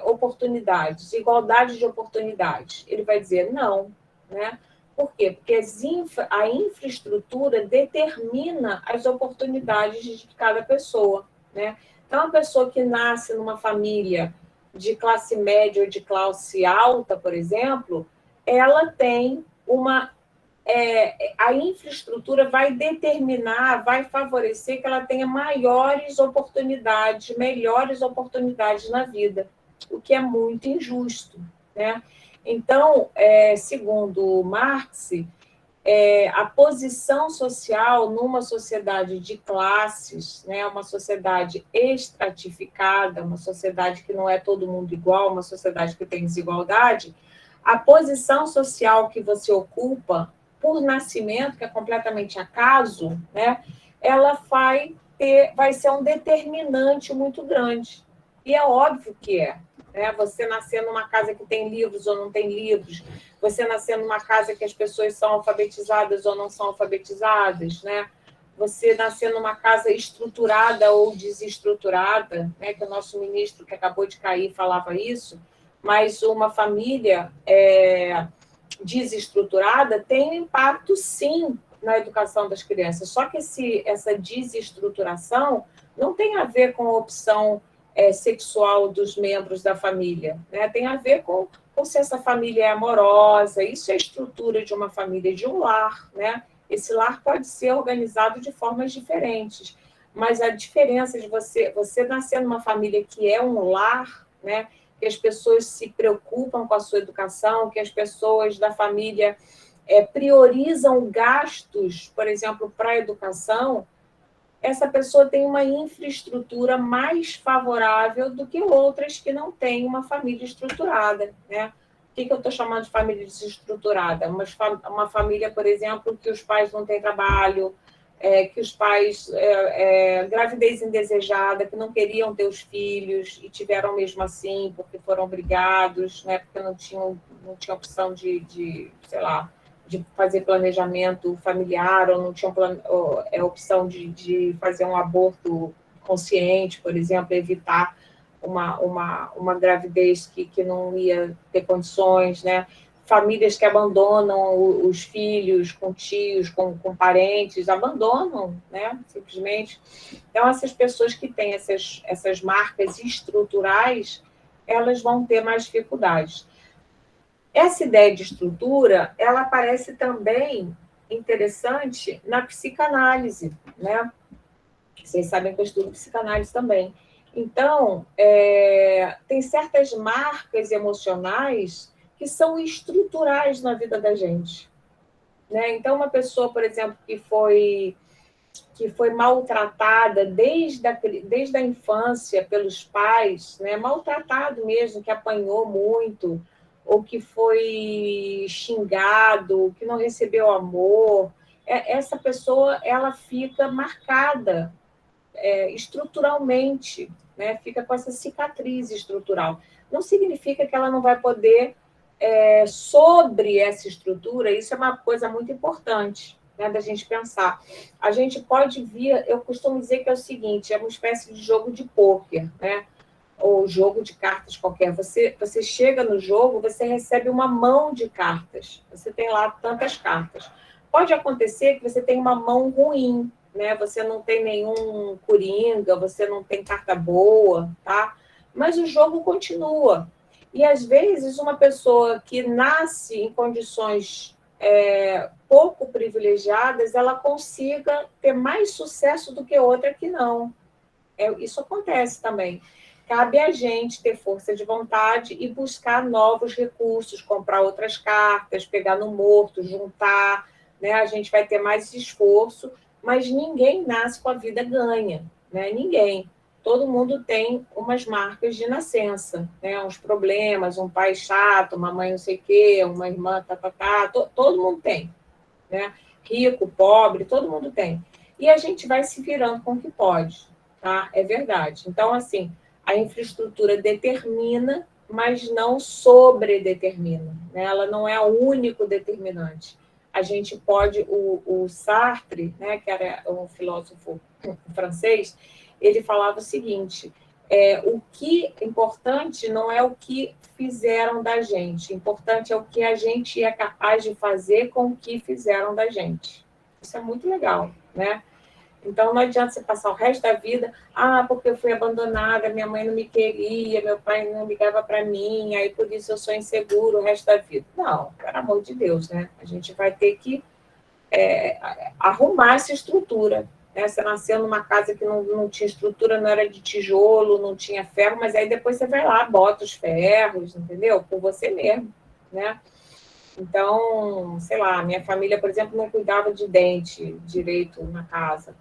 oportunidades, igualdade de oportunidades. Ele vai dizer não, né? Por quê? Porque a infraestrutura determina as oportunidades de cada pessoa, né? Então, a pessoa que nasce numa família de classe média ou de classe alta, por exemplo, ela tem a infraestrutura vai determinar, vai favorecer que ela tenha melhores oportunidades na vida, o que é muito injusto, né? Então, segundo Marx, a posição social numa sociedade de classes, né, uma sociedade estratificada, uma sociedade que não é todo mundo igual, uma sociedade que tem desigualdade, a posição social que você ocupa por nascimento, que é completamente acaso, né, ela vai ser um determinante muito grande. E é óbvio que é. Né? Você nascer numa casa que tem livros ou não tem livros, você nascer numa casa que as pessoas são alfabetizadas ou não são alfabetizadas, né? Você nascer numa casa estruturada ou desestruturada, né? Que o nosso ministro, que acabou de cair, falava isso, mas uma família desestruturada tem um impacto, sim, na educação das crianças. Só que essa desestruturação não tem a ver com a opção sexual dos membros da família, né? Tem a ver com se essa família é amorosa, isso é a estrutura de uma família, de um lar, né? Esse lar pode ser organizado de formas diferentes, mas a diferença de você nascer numa família que é um lar, né? Que as pessoas se preocupam com a sua educação, que as pessoas da família priorizam gastos, por exemplo, para a educação, essa pessoa tem uma infraestrutura mais favorável do que outras que não têm uma família estruturada, né? O que eu estou chamando de família desestruturada? Uma família, por exemplo, que os pais não têm trabalho, que os pais, gravidez indesejada, que não queriam ter os filhos e tiveram mesmo assim, porque foram obrigados, né? Porque não tinham opção de sei lá, de fazer planejamento familiar, ou não tinham opção de fazer um aborto consciente, por exemplo, evitar uma gravidez que não ia ter condições, né? Famílias que abandonam os filhos com tios, com parentes, abandonam, né? Simplesmente. Então, essas pessoas que têm essas marcas estruturais, elas vão ter mais dificuldades. Essa ideia de estrutura, ela aparece também interessante na psicanálise, né? Vocês sabem que eu estudo psicanálise também. Então, tem certas marcas emocionais que são estruturais na vida da gente, né? Então, uma pessoa, por exemplo, que foi maltratada desde a infância pelos pais, né? Maltratado mesmo, que apanhou muito, ou que foi xingado, que não recebeu amor, essa pessoa ela fica marcada estruturalmente, né? Fica com essa cicatriz estrutural. Não significa que ela não vai poder, sobre essa estrutura, isso é uma coisa muito importante, né, da gente pensar. A gente pode vir, eu costumo dizer que é o seguinte, é uma espécie de jogo de pôquer, né? Ou jogo de cartas qualquer. Você chega no jogo, você recebe uma mão de cartas. Você tem lá tantas cartas. Pode acontecer que você tenha uma mão ruim, né? Você não tem nenhum coringa, você não tem carta boa, tá? Mas o jogo continua. E, às vezes, uma pessoa que nasce em condições pouco privilegiadas, ela consiga ter mais sucesso do que outra que não. Isso acontece também. Cabe a gente ter força de vontade e buscar novos recursos, comprar outras cartas, pegar no morto, juntar, né? A gente vai ter mais esforço, mas ninguém nasce com a vida ganha, né? Ninguém. Todo mundo tem umas marcas de nascença, né? Uns problemas, um pai chato, uma mãe não sei o quê, uma irmã, todo mundo tem, né? Rico, pobre, todo mundo tem. E a gente vai se virando com o que pode, tá? É verdade. Então, assim, a infraestrutura determina, mas não sobredetermina, né? Ela não é o único determinante. A gente pode, o Sartre, né, que era um filósofo francês, ele falava o seguinte, o que é importante não é o que fizeram da gente, importante é o que a gente é capaz de fazer com o que fizeram da gente. Isso é muito legal, né? Então, não adianta você passar o resto da vida, porque eu fui abandonada, minha mãe não me queria, meu pai não ligava para mim, aí por isso eu sou inseguro o resto da vida. Não, pelo amor de Deus, né? A gente vai ter que arrumar essa estrutura. Né? Você nasceu numa casa que não tinha estrutura, não era de tijolo, não tinha ferro, mas aí depois você vai lá, bota os ferros, entendeu? Por você mesmo, né? Então, sei lá, minha família, por exemplo, não cuidava de dente direito na casa.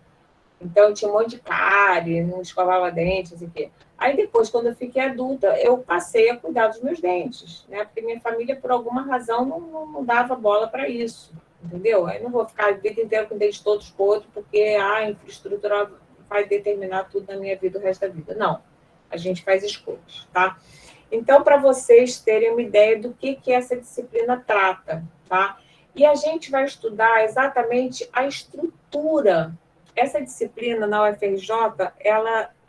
Então, tinha um monte de cárie, não escovava dente, assim quê. Aí, depois, quando eu fiquei adulta, eu passei a cuidar dos meus dentes, né? Porque minha família, por alguma razão, não dava bola para isso, entendeu? Aí não vou ficar a vida inteira com dentes todos podres, porque a infraestrutura vai determinar tudo na minha vida, o resto da vida. Não, a gente faz escolhas, tá? Então, para vocês terem uma ideia do que essa disciplina trata, tá? E a gente vai estudar exatamente a estrutura. Essa disciplina na UFRJ,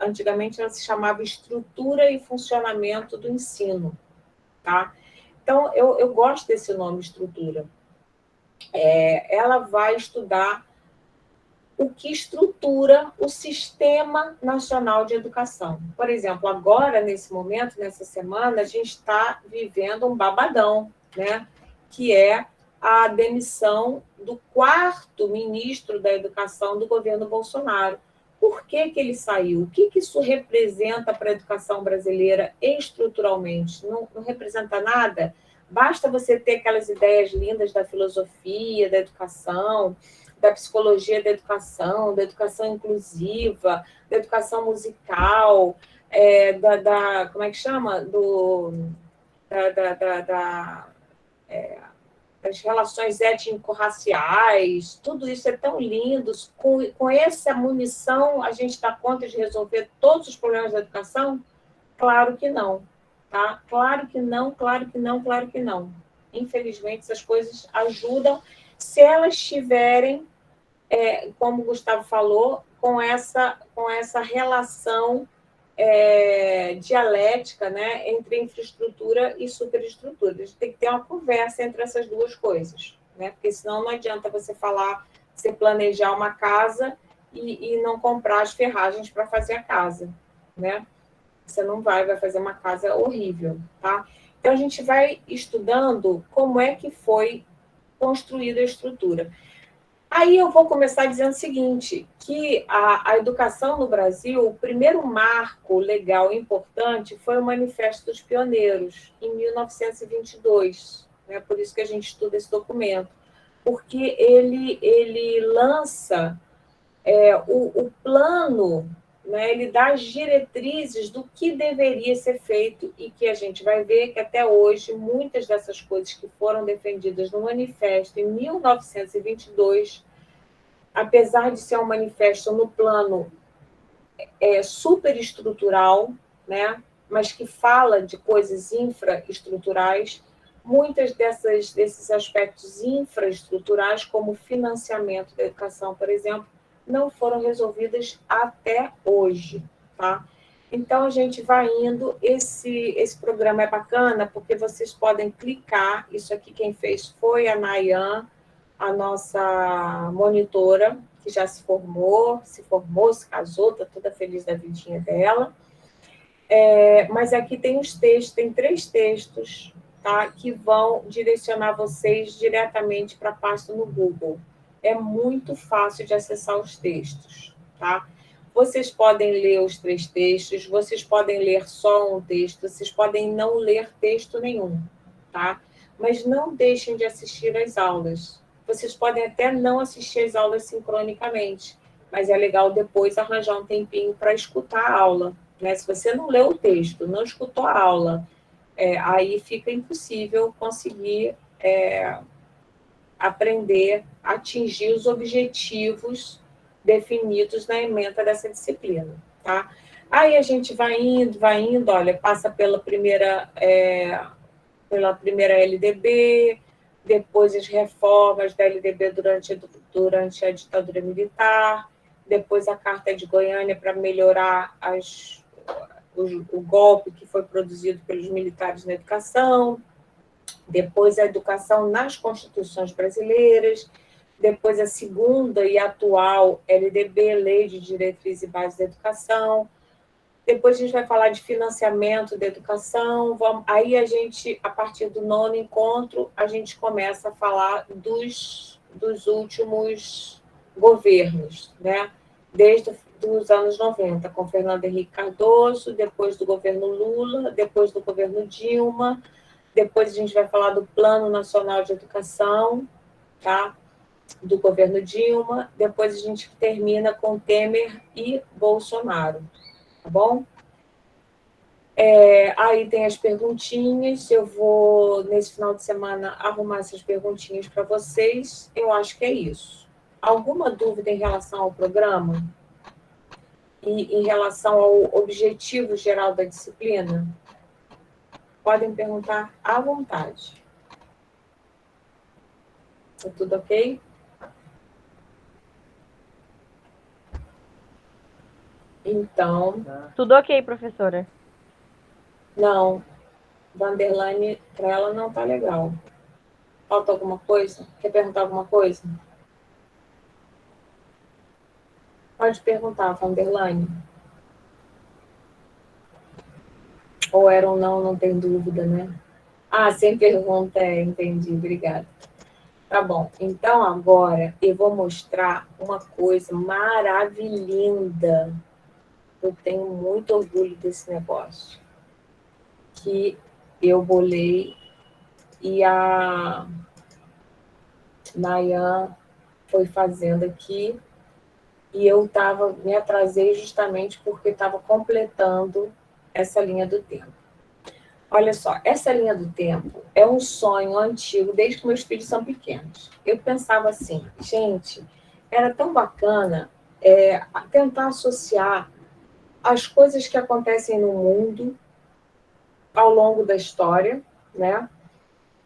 antigamente ela se chamava Estrutura e Funcionamento do Ensino, tá? Então, eu gosto desse nome, estrutura. Ela vai estudar o que estrutura o Sistema Nacional de Educação. Por exemplo, agora, nesse momento, nessa semana, a gente está vivendo um babadão, né? Que é a demissão do 4º ministro da Educação do governo Bolsonaro. Por que ele saiu? O que isso representa para a educação brasileira estruturalmente? Não representa nada? Basta você ter aquelas ideias lindas da filosofia, da educação, da psicologia da educação inclusiva, da educação musical, como é que chama? Das relações étnico-raciais, tudo isso é tão lindo. Com essa munição, a gente dá conta de resolver todos os problemas da educação? Claro que não. Tá? Claro que não, claro que não, claro que não. Infelizmente, essas coisas ajudam se elas tiverem, como o Gustavo falou, com essa relação dialética, né, entre infraestrutura e superestrutura. A gente tem que ter uma conversa entre essas duas coisas, né? Porque senão não adianta você planejar uma casa e não comprar as ferragens para fazer a casa, né? Você não vai fazer uma casa horrível, tá? Então, a gente vai estudando como é que foi construída a estrutura. Aí eu vou começar dizendo o seguinte, que a educação no Brasil, o primeiro marco legal importante foi o Manifesto dos Pioneiros, em 1922. Né? Por isso que a gente estuda esse documento, porque ele lança o plano, né? Ele dá as diretrizes do que deveria ser feito e que a gente vai ver que até hoje muitas dessas coisas que foram defendidas no manifesto em 1922, apesar de ser um manifesto no plano superestrutural, né? Mas que fala de coisas infraestruturais, Muitas desses aspectos infraestruturais, como o financiamento da educação, por exemplo, não foram resolvidas até hoje, tá? Então, a gente vai indo, esse programa é bacana, porque vocês podem clicar, isso aqui quem fez foi a Nayan, a nossa monitora, que já se formou, se casou, está toda feliz da vidinha dela. Mas aqui tem os textos, tem 3 textos, tá, que vão direcionar vocês diretamente para a pasta no Google. É muito fácil de acessar os textos, tá? Vocês podem ler os 3 textos, vocês podem ler só um texto, vocês podem não ler texto nenhum, tá? Mas não deixem de assistir às aulas. Vocês podem até não assistir às aulas sincronicamente, mas é legal depois arranjar um tempinho para escutar a aula, né? Se você não leu o texto, não escutou a aula, aí fica impossível conseguir aprender, atingir os objetivos definidos na ementa dessa disciplina, tá? Aí a gente vai indo, olha, passa pela primeira LDB, depois as reformas da LDB durante a ditadura militar, depois a Carta de Goiânia para melhorar o golpe que foi produzido pelos militares na educação, depois a educação nas constituições brasileiras, depois a segunda e atual LDB, Lei de Diretrizes e Bases da Educação, depois a gente vai falar de financiamento da educação, aí a gente, a partir do 9º encontro, a gente começa a falar dos últimos governos, né? Desde os anos 90, com Fernando Henrique Cardoso, depois do governo Lula, depois do governo Dilma, depois a gente vai falar do Plano Nacional de Educação, tá? Do governo Dilma, depois a gente termina com Temer e Bolsonaro, tá bom? Aí tem as perguntinhas, eu vou, nesse final de semana, arrumar essas perguntinhas para vocês, eu acho que é isso. Alguma dúvida em relação ao programa? E em relação ao objetivo geral da disciplina? Podem perguntar à vontade. Tá tudo ok? Então...
Tudo ok, professora.
Não, Vanderlane, para ela não tá legal. Falta alguma coisa? Quer perguntar alguma coisa? Pode perguntar, Vanderlane. Ou era um não, não tem dúvida, né? Ah, sem pergunta, entendi, obrigada. Tá bom, então agora eu vou mostrar uma coisa maravilhosa. Eu tenho muito orgulho desse negócio. Que eu bolei e a Nayan foi fazendo aqui, e eu me atrasei justamente porque estava completando essa linha do tempo. Olha só, essa linha do tempo é um sonho antigo, desde que meus filhos são pequenos. Eu pensava assim, gente, era tão bacana tentar associar as coisas que acontecem no mundo ao longo da história, né?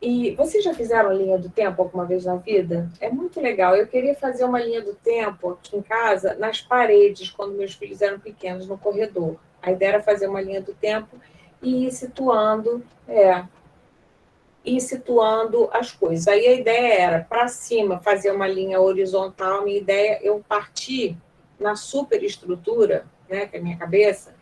E vocês já fizeram linha do tempo alguma vez na vida? É muito legal. Eu queria fazer uma linha do tempo aqui em casa, nas paredes, quando meus filhos eram pequenos, no corredor. A ideia era fazer uma linha do tempo e ir situando as coisas. Aí a ideia era, para cima, fazer uma linha horizontal. Minha ideia, eu parti na superestrutura, né, que é a minha cabeça,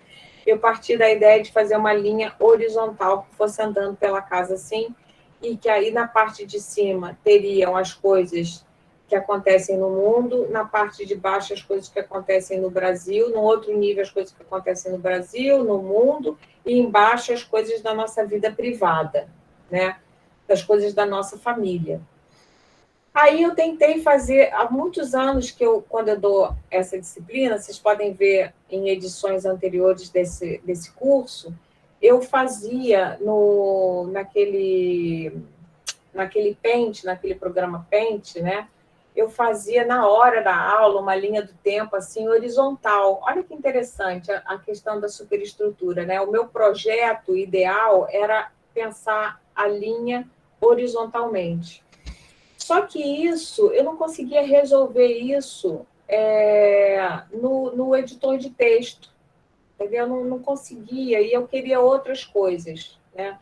eu parti da ideia de fazer uma linha horizontal que fosse andando pela casa assim, e que aí na parte de cima teriam as coisas que acontecem no mundo, na parte de baixo as coisas que acontecem no Brasil, no outro nível as coisas que acontecem no Brasil, no mundo, e embaixo as coisas da nossa vida privada, né? Das coisas da nossa família. Aí eu tentei fazer, há muitos anos quando eu dou essa disciplina, vocês podem ver em edições anteriores desse curso, eu fazia naquele Paint, naquele programa Paint, né? Eu fazia na hora da aula uma linha do tempo assim horizontal. Olha que interessante a questão da superestrutura, né? O meu projeto ideal era pensar a linha horizontalmente. Só que isso, eu não conseguia resolver isso no editor de texto, entendeu? Eu não conseguia, e eu queria outras coisas, né?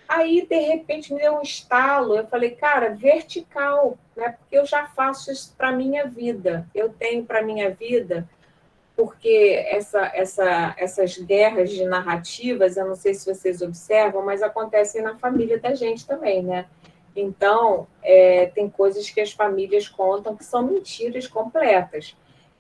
Aí, de repente, me deu um estalo, eu falei, cara, vertical, né? Porque eu já faço isso para a minha vida, eu tenho para a minha vida, porque essas guerras de narrativas, eu não sei se vocês observam, mas acontecem na família da gente também, né? Então, tem coisas que as famílias contam que são mentiras completas.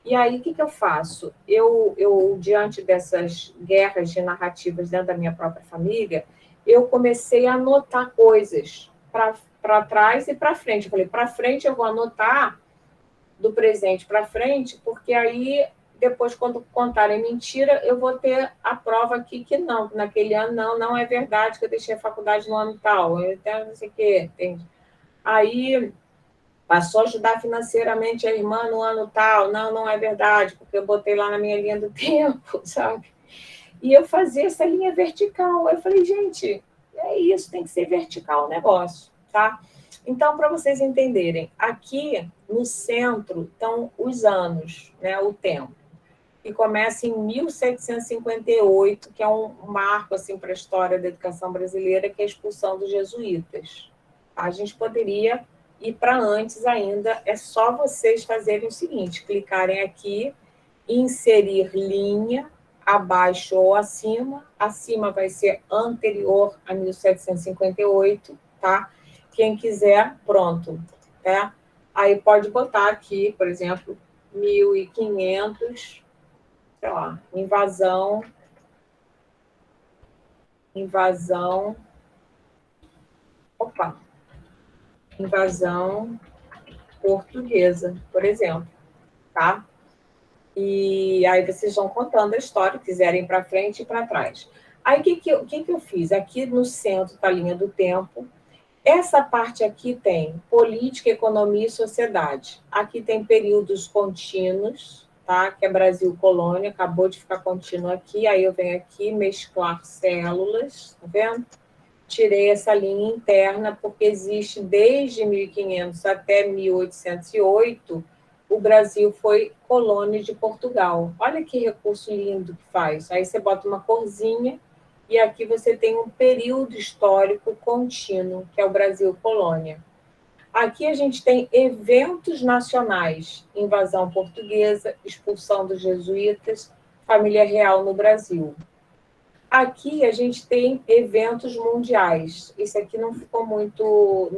E aí, o que eu faço? Eu, diante dessas guerras de narrativas dentro da minha própria família, eu comecei a anotar coisas para trás e para frente. Eu falei, para frente eu vou anotar do presente para frente, porque aí, depois, quando contarem mentira, eu vou ter a prova aqui que não, que naquele ano não é verdade, que eu deixei a faculdade no ano tal, eu até não sei o quê, entende? Aí, passou a ajudar financeiramente a irmã no ano tal, não é verdade, porque eu botei lá na minha linha do tempo, sabe? E eu fazia essa linha vertical. Eu falei, gente, é isso, tem que ser vertical o negócio, tá? Então, para vocês entenderem, aqui no centro estão os anos, né, o tempo, que começa em 1758, que é um marco assim, para a história da educação brasileira, que é a expulsão dos jesuítas. A gente poderia ir para antes ainda, é só vocês fazerem o seguinte, clicarem aqui, inserir linha, abaixo ou acima. Acima vai ser anterior a 1758, tá? Quem quiser, pronto, tá? Aí pode botar aqui, por exemplo, 1500, sei lá, invasão portuguesa, por exemplo, tá? E aí vocês vão contando a história, quiserem para frente e para trás. Aí o que eu fiz? Aqui no centro está a linha do tempo. Essa parte aqui tem política, economia e sociedade. Aqui tem períodos contínuos, tá? Que é Brasil colônia, acabou de ficar contínuo aqui. Aí eu venho aqui mesclar células, tá vendo? Tirei essa linha interna porque existe desde 1500 até 1808 o Brasil foi colônia de Portugal. Olha que recurso lindo que faz. Aí você bota uma corzinha e aqui você tem um período histórico contínuo, que é o Brasil colônia. Aqui a gente tem eventos nacionais, invasão portuguesa, expulsão dos jesuítas, família real no Brasil. Aqui a gente tem eventos mundiais. Isso aqui não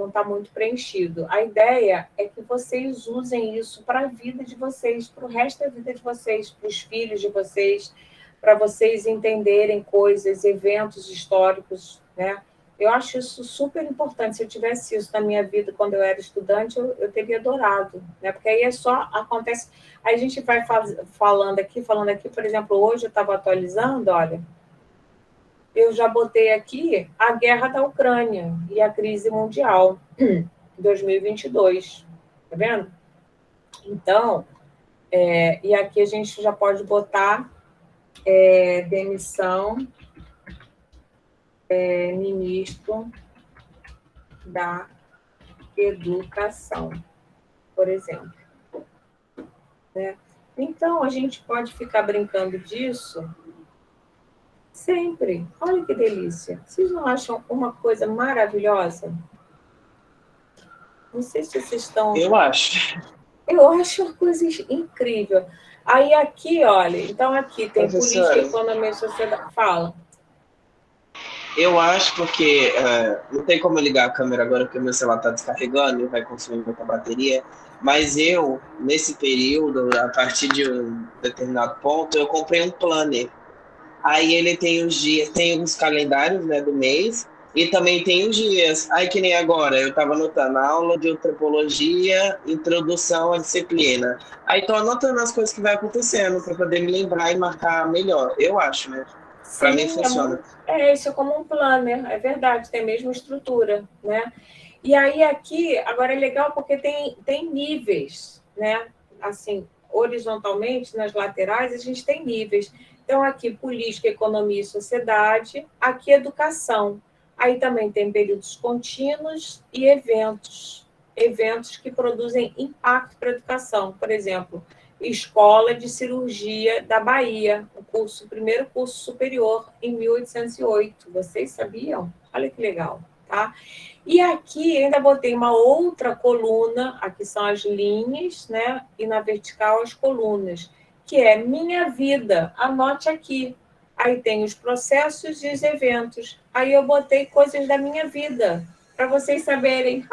está muito preenchido. A ideia é que vocês usem isso para a vida de vocês, para o resto da vida de vocês, para os filhos de vocês, para vocês entenderem coisas, eventos históricos, né? Eu acho isso super importante. Se eu tivesse isso na minha vida quando eu era estudante, eu teria adorado, né? Porque aí acontece. Aí a gente vai falando aqui, por exemplo, hoje eu estava atualizando, olha. Eu já botei aqui a guerra da Ucrânia e a crise mundial, 2022, tá vendo? Então, e aqui a gente já pode botar demissão ministro da Educação, por exemplo. Né? Então, a gente pode ficar brincando disso sempre. Olha que delícia. Vocês não acham uma coisa maravilhosa? Não sei se vocês estão...
Eu acho.
Eu acho uma coisa incrível. Aí aqui, olha, então aqui tem
Professora,
política, economia e sociedade. Fala.
eu acho porque não tem como eu ligar a câmera agora porque meu celular está descarregando e vai consumir muita bateria. Mas eu, nesse período, a partir de um determinado ponto, eu comprei um planner. Aí ele tem os dias, tem os calendários, né, do mês, e também tem os dias. Aí que nem agora, eu estava anotando a aula de antropologia, introdução à disciplina. Aí estou anotando as coisas que vai acontecendo para poder me lembrar e marcar melhor. Eu acho, né? Para mim funciona.
Isso é como um planner, é verdade, tem a mesma estrutura, né? E aí aqui, agora é legal porque tem níveis, né? Assim, horizontalmente, nas laterais, a gente tem níveis. Então, aqui, política, economia e sociedade. Aqui, educação. Aí também tem períodos contínuos e eventos que produzem impacto para a educação. Por exemplo, Escola de Cirurgia da Bahia, o primeiro curso superior em 1808. Vocês sabiam? Olha que legal, tá? E aqui ainda botei uma outra coluna, aqui são as linhas, né? E na vertical as colunas, que é Minha Vida. Anote aqui. Aí tem os processos e os eventos. Aí eu botei coisas da minha vida, para vocês saberem.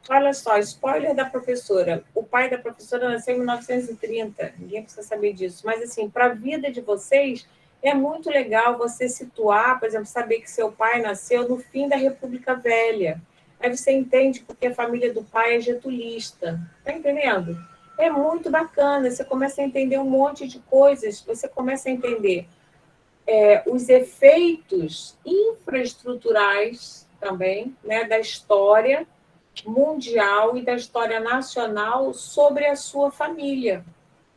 Olha só, spoiler da professora. O pai da professora nasceu em 1930. Ninguém precisa saber disso. Mas, assim, para a vida de vocês, é muito legal você situar, por exemplo, saber que seu pai nasceu no fim da República Velha. Aí você entende porque a família do pai é getulista. Está entendendo? É muito bacana. Você começa a entender um monte de coisas. Você começa a entender os efeitos infraestruturais também, né, da história mundial e da história nacional sobre a sua família,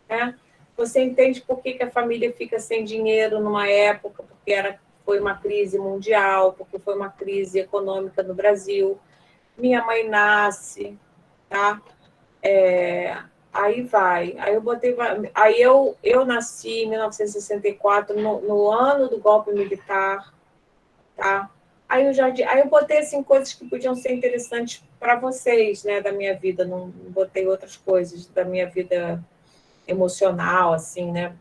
né? Você entende por que a família fica sem dinheiro numa época, porque foi uma crise mundial, porque foi uma crise econômica no Brasil. Minha mãe nasce, tá? Aí vai. Aí eu nasci em 1964, no ano do golpe militar, tá? Aí eu botei assim coisas que podiam ser interessantes para vocês, né, da minha vida. Não botei outras coisas da minha vida emocional, assim, né?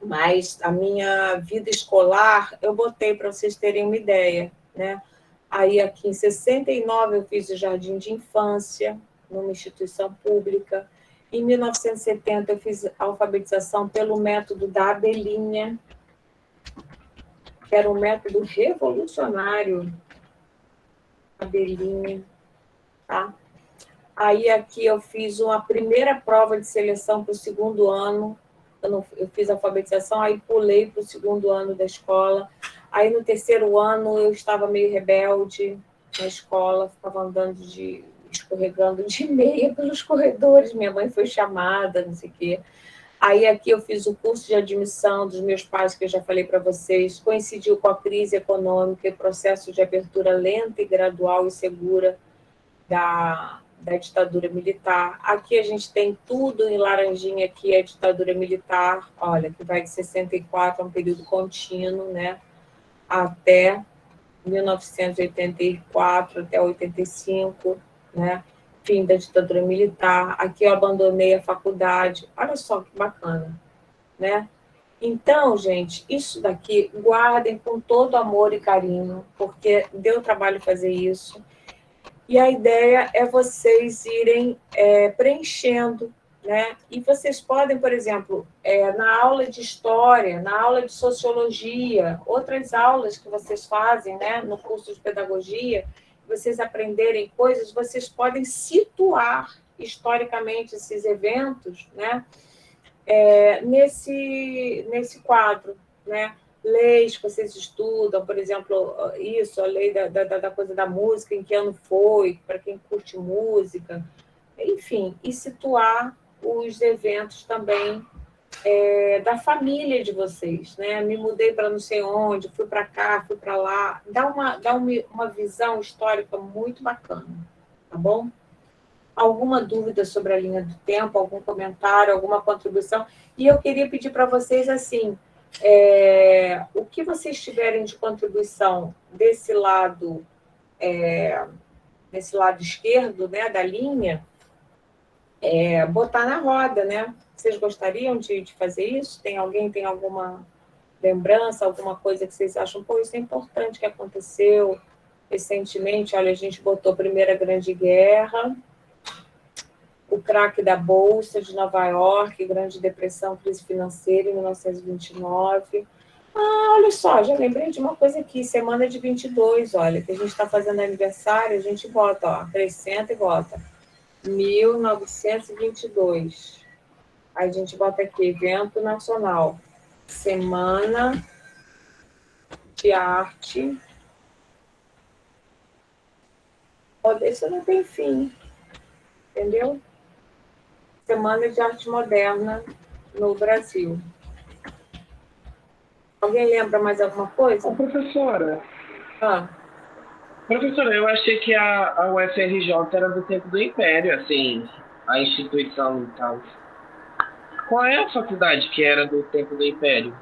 Mas a minha vida escolar eu botei para vocês terem uma ideia, né? Aí aqui em 69 eu fiz o jardim de infância numa instituição pública. Em 1970 eu fiz a alfabetização pelo método da abelhinha, que era um método revolucionário, abelhinha, tá? Aí aqui eu fiz uma primeira prova de seleção para o segundo ano, eu fiz a alfabetização, aí pulei para o segundo ano da escola. Aí no terceiro ano eu estava meio rebelde na escola, ficava escorregando de meia pelos corredores, minha mãe foi chamada, não sei o quê. Aí aqui eu fiz o curso de admissão dos meus pais, que eu já falei para vocês, coincidiu com a crise econômica e processo de abertura lenta e gradual e segura da ditadura militar. Aqui a gente tem tudo em laranjinha, aqui é a ditadura militar, olha, que vai de 64, é um período contínuo, né, até 1984, até 85, né, fim da ditadura militar. Aqui eu abandonei a faculdade. Olha só que bacana, né? Então, gente, isso daqui guardem com todo amor e carinho, porque deu trabalho fazer isso. E a ideia é vocês irem preenchendo, né? E vocês podem, por exemplo, na aula de história, na aula de sociologia, outras aulas que vocês fazem, né, no curso de pedagogia, vocês aprenderem coisas, vocês podem situar historicamente esses eventos, né, nesse quadro, né? Leis que vocês estudam, por exemplo, isso, a lei da coisa da música, em que ano foi, para quem curte música, enfim, e situar os eventos também da família de vocês, né? Me mudei para não sei onde, fui para cá, fui para lá, dá uma visão histórica muito bacana, tá bom? Alguma dúvida sobre a linha do tempo, algum comentário, alguma contribuição? E eu queria pedir para vocês, assim, o que vocês tiverem de contribuição desse lado esquerdo, né, da linha, botar na roda, né? Vocês gostariam de fazer isso? Alguém tem alguma lembrança, alguma coisa que vocês acham, pô, isso é importante que aconteceu recentemente? Olha, a gente botou a Primeira Grande Guerra, o craque da Bolsa de Nova York, Grande Depressão, crise financeira em 1929. Olha só, já lembrei de uma coisa aqui, semana de 22, olha, que a gente está fazendo aniversário, a gente bota, ó, acrescenta e bota 1922. Aí a gente bota aqui, evento nacional, Semana de Arte. Isso não tem fim, entendeu? Semana de Arte Moderna no Brasil. Alguém lembra mais alguma coisa?
Professora,
Ah,
Professora, eu achei que a UFRJ era do tempo do Império, assim, a instituição e tal. Qual é a faculdade que era do tempo do Império?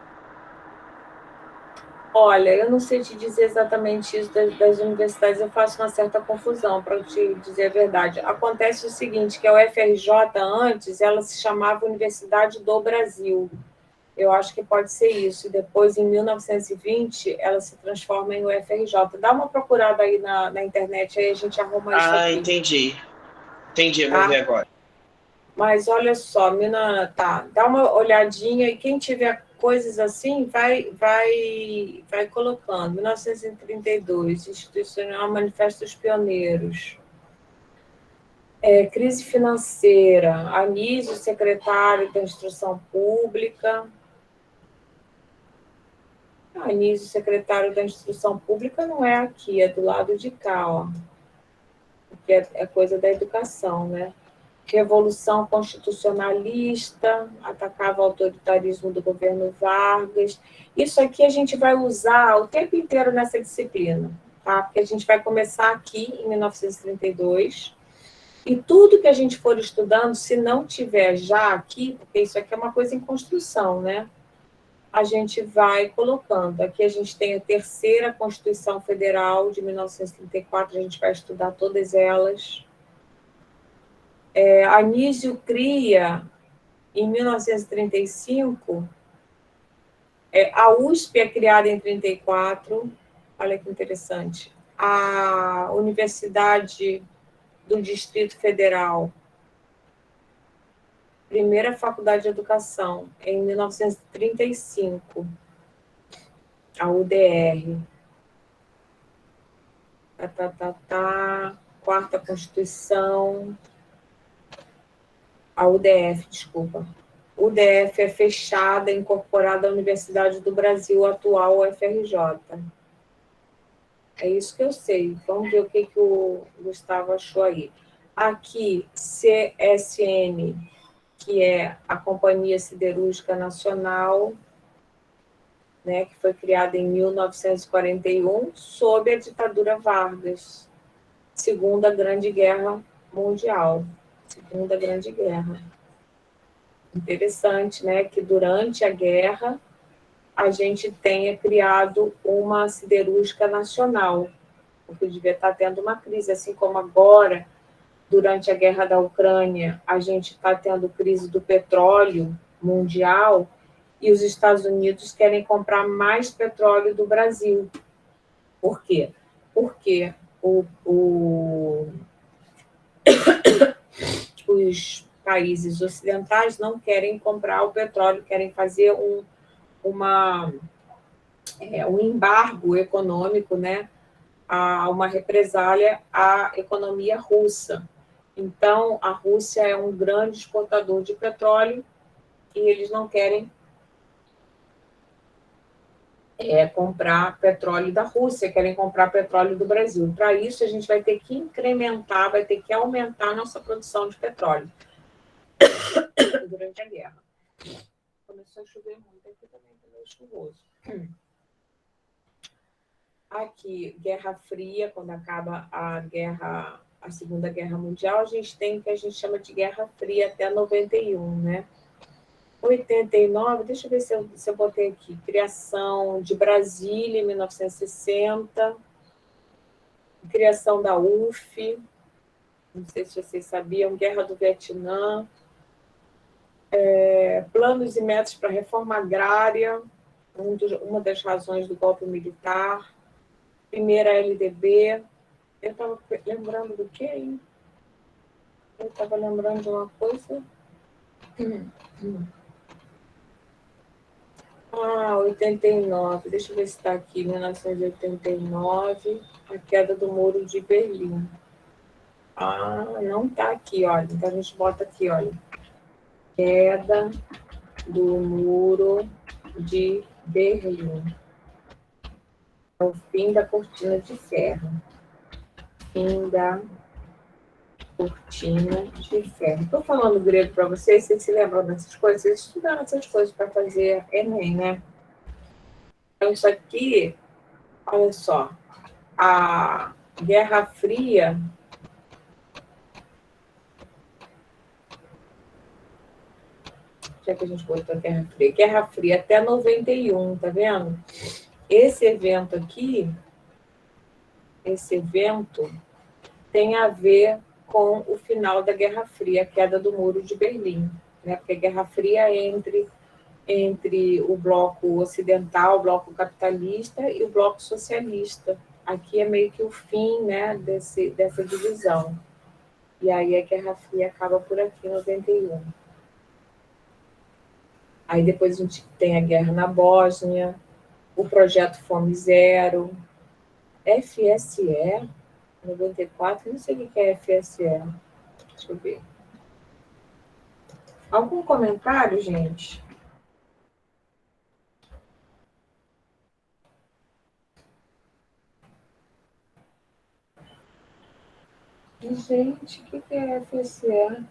olha, eu não sei te dizer exatamente isso das universidades, eu faço uma certa confusão, para te dizer a verdade. Acontece o seguinte, que a UFRJ antes, ela se chamava Universidade do Brasil. Eu acho que pode ser isso. E depois, em 1920, ela se transforma em UFRJ. Dá uma procurada aí na internet, aí a gente arruma isso
Ah,
aqui,
entendi. Entendi, eu vou ver
tá?
agora.
Mas olha só, tá, dá uma olhadinha e quem tiver coisas assim, vai colocando. 1932, Institucional Manifesto dos Pioneiros. Crise financeira, Anísio, secretário da Instrução Pública. Anísio, secretário da Instrução Pública, não é aqui, é do lado de cá, ó. Que é coisa da educação, né? Revolução Constitucionalista, atacava o autoritarismo do governo Vargas. Isso aqui a gente vai usar o tempo inteiro nessa disciplina, tá? Porque a gente vai começar aqui em 1932, e tudo que a gente for estudando, se não tiver já aqui, porque isso aqui é uma coisa em construção, né? A gente vai colocando. Aqui a gente tem a terceira Constituição Federal de 1934, a gente vai estudar todas elas. Anísio cria, em 1935, a USP é criada em 34, olha que interessante. A Universidade do Distrito Federal, primeira Faculdade de Educação, em 1935, a UDR. Quarta Constituição, a UDF, desculpa. UDF é fechada, incorporada à Universidade do Brasil, atual UFRJ. É isso que eu sei. Vamos ver o que o Gustavo achou aí. Aqui, CSN, que é a Companhia Siderúrgica Nacional, né, que foi criada em 1941, sob a ditadura Vargas, Segunda Grande Guerra Mundial. Segunda Grande Guerra. Interessante, né, que durante a guerra a gente tenha criado uma siderúrgica nacional, porque devia estar tendo uma crise, assim como agora, durante a guerra da Ucrânia, a gente está tendo crise do petróleo mundial e os Estados Unidos querem comprar mais petróleo do Brasil. Por quê? Porque os países ocidentais não querem comprar o petróleo, querem fazer um embargo econômico, né, a uma represália à economia russa. Então, a Rússia é um grande exportador de petróleo e eles não querem comprar petróleo da Rússia, querem comprar petróleo do Brasil. Para isso, a gente vai ter que incrementar, vai ter que aumentar a nossa produção de petróleo durante a guerra. Começou a chover muito, aqui também está meio chuvoso. Aqui, Guerra Fria, quando acaba a Segunda Guerra Mundial, a gente tem o que a gente chama de Guerra Fria até 91, né? 89, deixa eu ver se eu botei aqui, criação de Brasília, em 1960, criação da UF, não sei se vocês sabiam, Guerra do Vietnã, planos e metas para a reforma agrária, uma das razões do golpe militar, primeira LDB. Eu estava lembrando do quê, hein? Eu estava lembrando de uma coisa. 89. Deixa eu ver se está aqui. 1989, a queda do Muro de Berlim. Não está aqui, olha. Então a gente bota aqui, olha. Queda do Muro de Berlim. É o fim da cortina de ferro. Fim da cortina de ferro. Estou falando grego para vocês se lembram dessas coisas? Vocês estudaram essas coisas para fazer Enem, né? Então, isso aqui, olha só, a Guerra Fria, já que a gente botou a Guerra Fria até 91, tá vendo? Esse evento aqui, esse evento tem a ver com o final da Guerra Fria, a queda do Muro de Berlim, né? Porque a Guerra Fria é entre o bloco ocidental, o bloco capitalista, e o bloco socialista. Aqui é meio que o fim, né, dessa divisão. E aí a Guerra Fria acaba por aqui em 91. Aí depois a gente tem a guerra na Bósnia, o projeto Fome Zero, FSE, 94, não sei o que é FSE. Deixa eu ver. Algum comentário, gente? Gente, o que é FSE?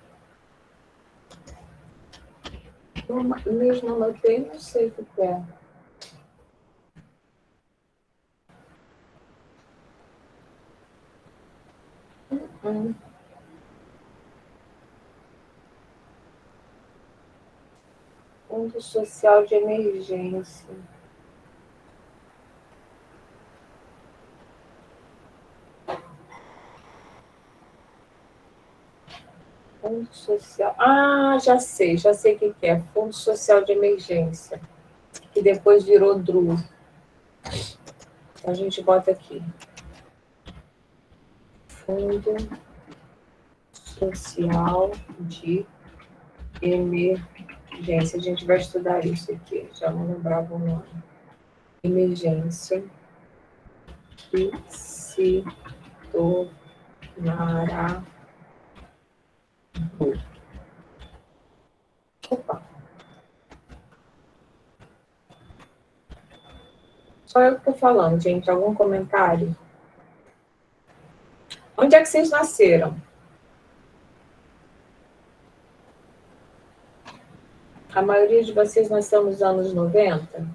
Eu mesmo anotei, não sei o que é. Fundo Social de Emergência. Fundo Social. Ah, já sei o que é. Fundo Social de Emergência. Que depois virou DRU. Então, a gente bota aqui. Fundo Social de Emergência. A gente vai estudar isso aqui. Já não lembrava o nome. Emergência. Que se tornará. Opa. Só eu que estou falando, gente. Algum comentário? Onde é que vocês nasceram? A maioria de vocês nasceu nos anos 90?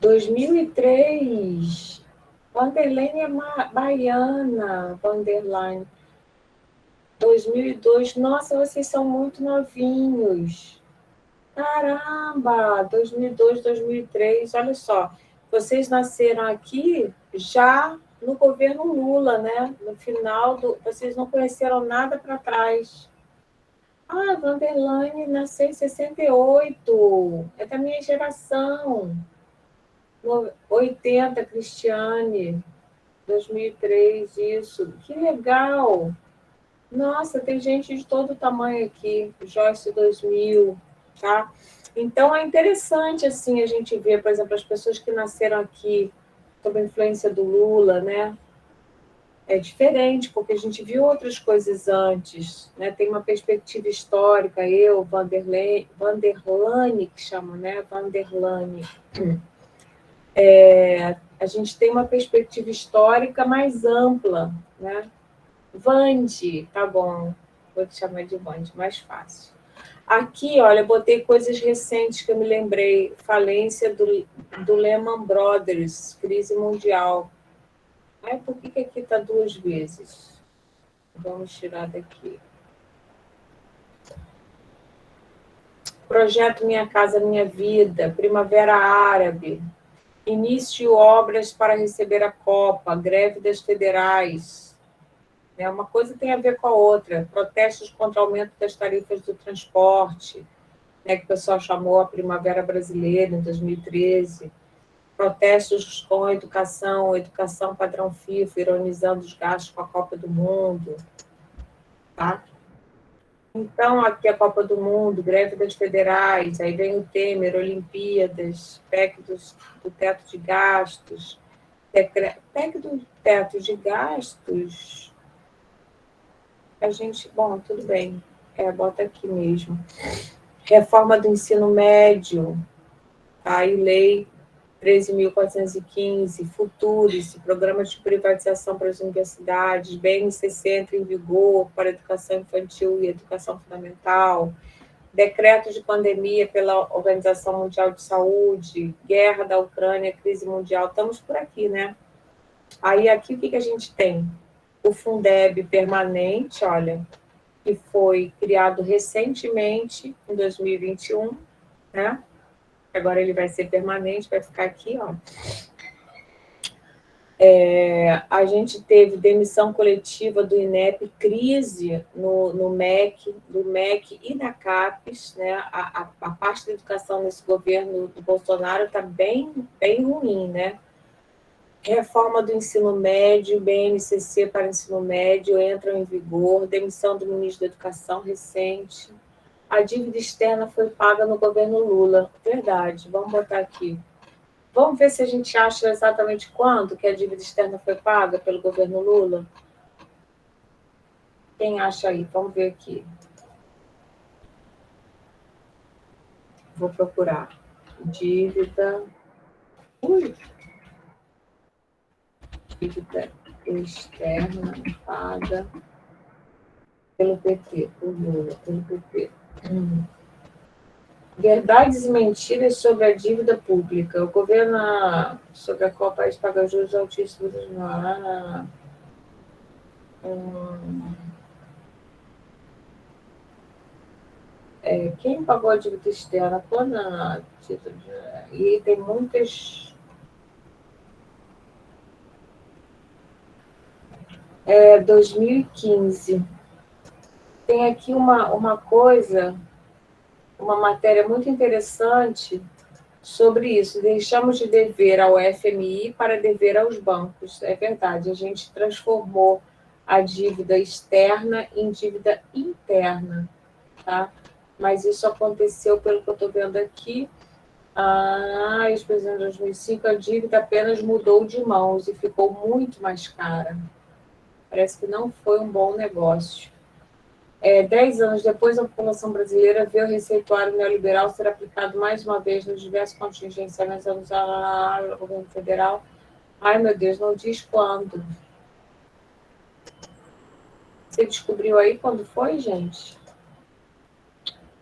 2003. Vanderlane é baiana. Vanderlane. 2002. Nossa, vocês são muito novinhos. Caramba! 2002, 2003. Olha só. Vocês nasceram aqui já no governo Lula, né? No final do... Vocês não conheceram nada para trás. Ah, Vanderlane nasceu em 68. É da minha geração. 80, Cristiane. 2003, isso. Que legal! Nossa, tem gente de todo tamanho aqui. Joyce 2000, tá? Então, é interessante, assim, a gente ver, por exemplo, as pessoas que nasceram aqui sob a influência do Lula, né? É diferente, porque a gente viu outras coisas antes, né? Tem uma perspectiva histórica, eu, Vanderlane, que chama, né? Vanderlane. A gente tem uma perspectiva histórica mais ampla, né? Vande, tá bom, vou te chamar de Vande, mais fácil. Aqui, olha, eu botei coisas recentes que eu me lembrei. Falência do Lehman Brothers, crise mundial. Ai, por que aqui está 2 vezes? Vamos tirar daqui. Projeto Minha Casa Minha Vida, Primavera Árabe, início obras para receber a Copa, greve das federais. Uma coisa tem a ver com a outra. Protestos contra o aumento das tarifas do transporte, né, que o pessoal chamou a Primavera Brasileira, em 2013. Protestos com a educação padrão FIFA, ironizando os gastos com a Copa do Mundo. Tá? Então, aqui a Copa do Mundo, greve das federais, aí vem o Temer, Olimpíadas, PEC do teto de gastos. PEC do teto de gastos, a gente... Bom, tudo bem, bota aqui mesmo. Reforma do ensino médio, aí lei 13.415, Futurice, programas de privatização para as universidades, BNCC entra em vigor para a educação infantil e educação fundamental, decreto de pandemia pela Organização Mundial de Saúde, guerra da Ucrânia, crise mundial, estamos por aqui, né? Aí aqui o que a gente tem? O Fundeb permanente, olha, que foi criado recentemente, em 2021, né? Agora ele vai ser permanente, vai ficar aqui, ó. A gente teve demissão coletiva do INEP, crise no MEC, do MEC e da CAPES, né? A parte da educação nesse governo do Bolsonaro está bem ruim, né? Reforma do ensino médio, BNCC para ensino médio entram em vigor, demissão do ministro da Educação recente. A dívida externa foi paga no governo Lula. Verdade, vamos botar aqui. Vamos ver se a gente acha exatamente quando que a dívida externa foi paga pelo governo Lula. Quem acha aí? Vamos ver aqui. Vou procurar. Dívida. Dívida externa paga pelo PT, por Lula, pelo PT. Verdades e mentiras sobre a dívida pública. O governo sobre a qual o país paga juros altíssimos. Quem pagou a dívida externa? Quando e tem muitas. 2015. Tem aqui uma coisa, uma matéria muito interessante sobre isso. Deixamos de dever ao FMI para dever aos bancos. É verdade, a gente transformou a dívida externa em dívida interna, tá? Mas isso aconteceu, pelo que eu estou vendo aqui, em 2005, a dívida apenas mudou de mãos e ficou muito mais cara. Parece que não foi um bom negócio. 10 anos depois, a população brasileira vê o receituário neoliberal ser aplicado mais uma vez nos diversos contingenciamentos anunciados no governo federal. Ai, meu Deus, não diz quando. Você descobriu aí quando foi, gente?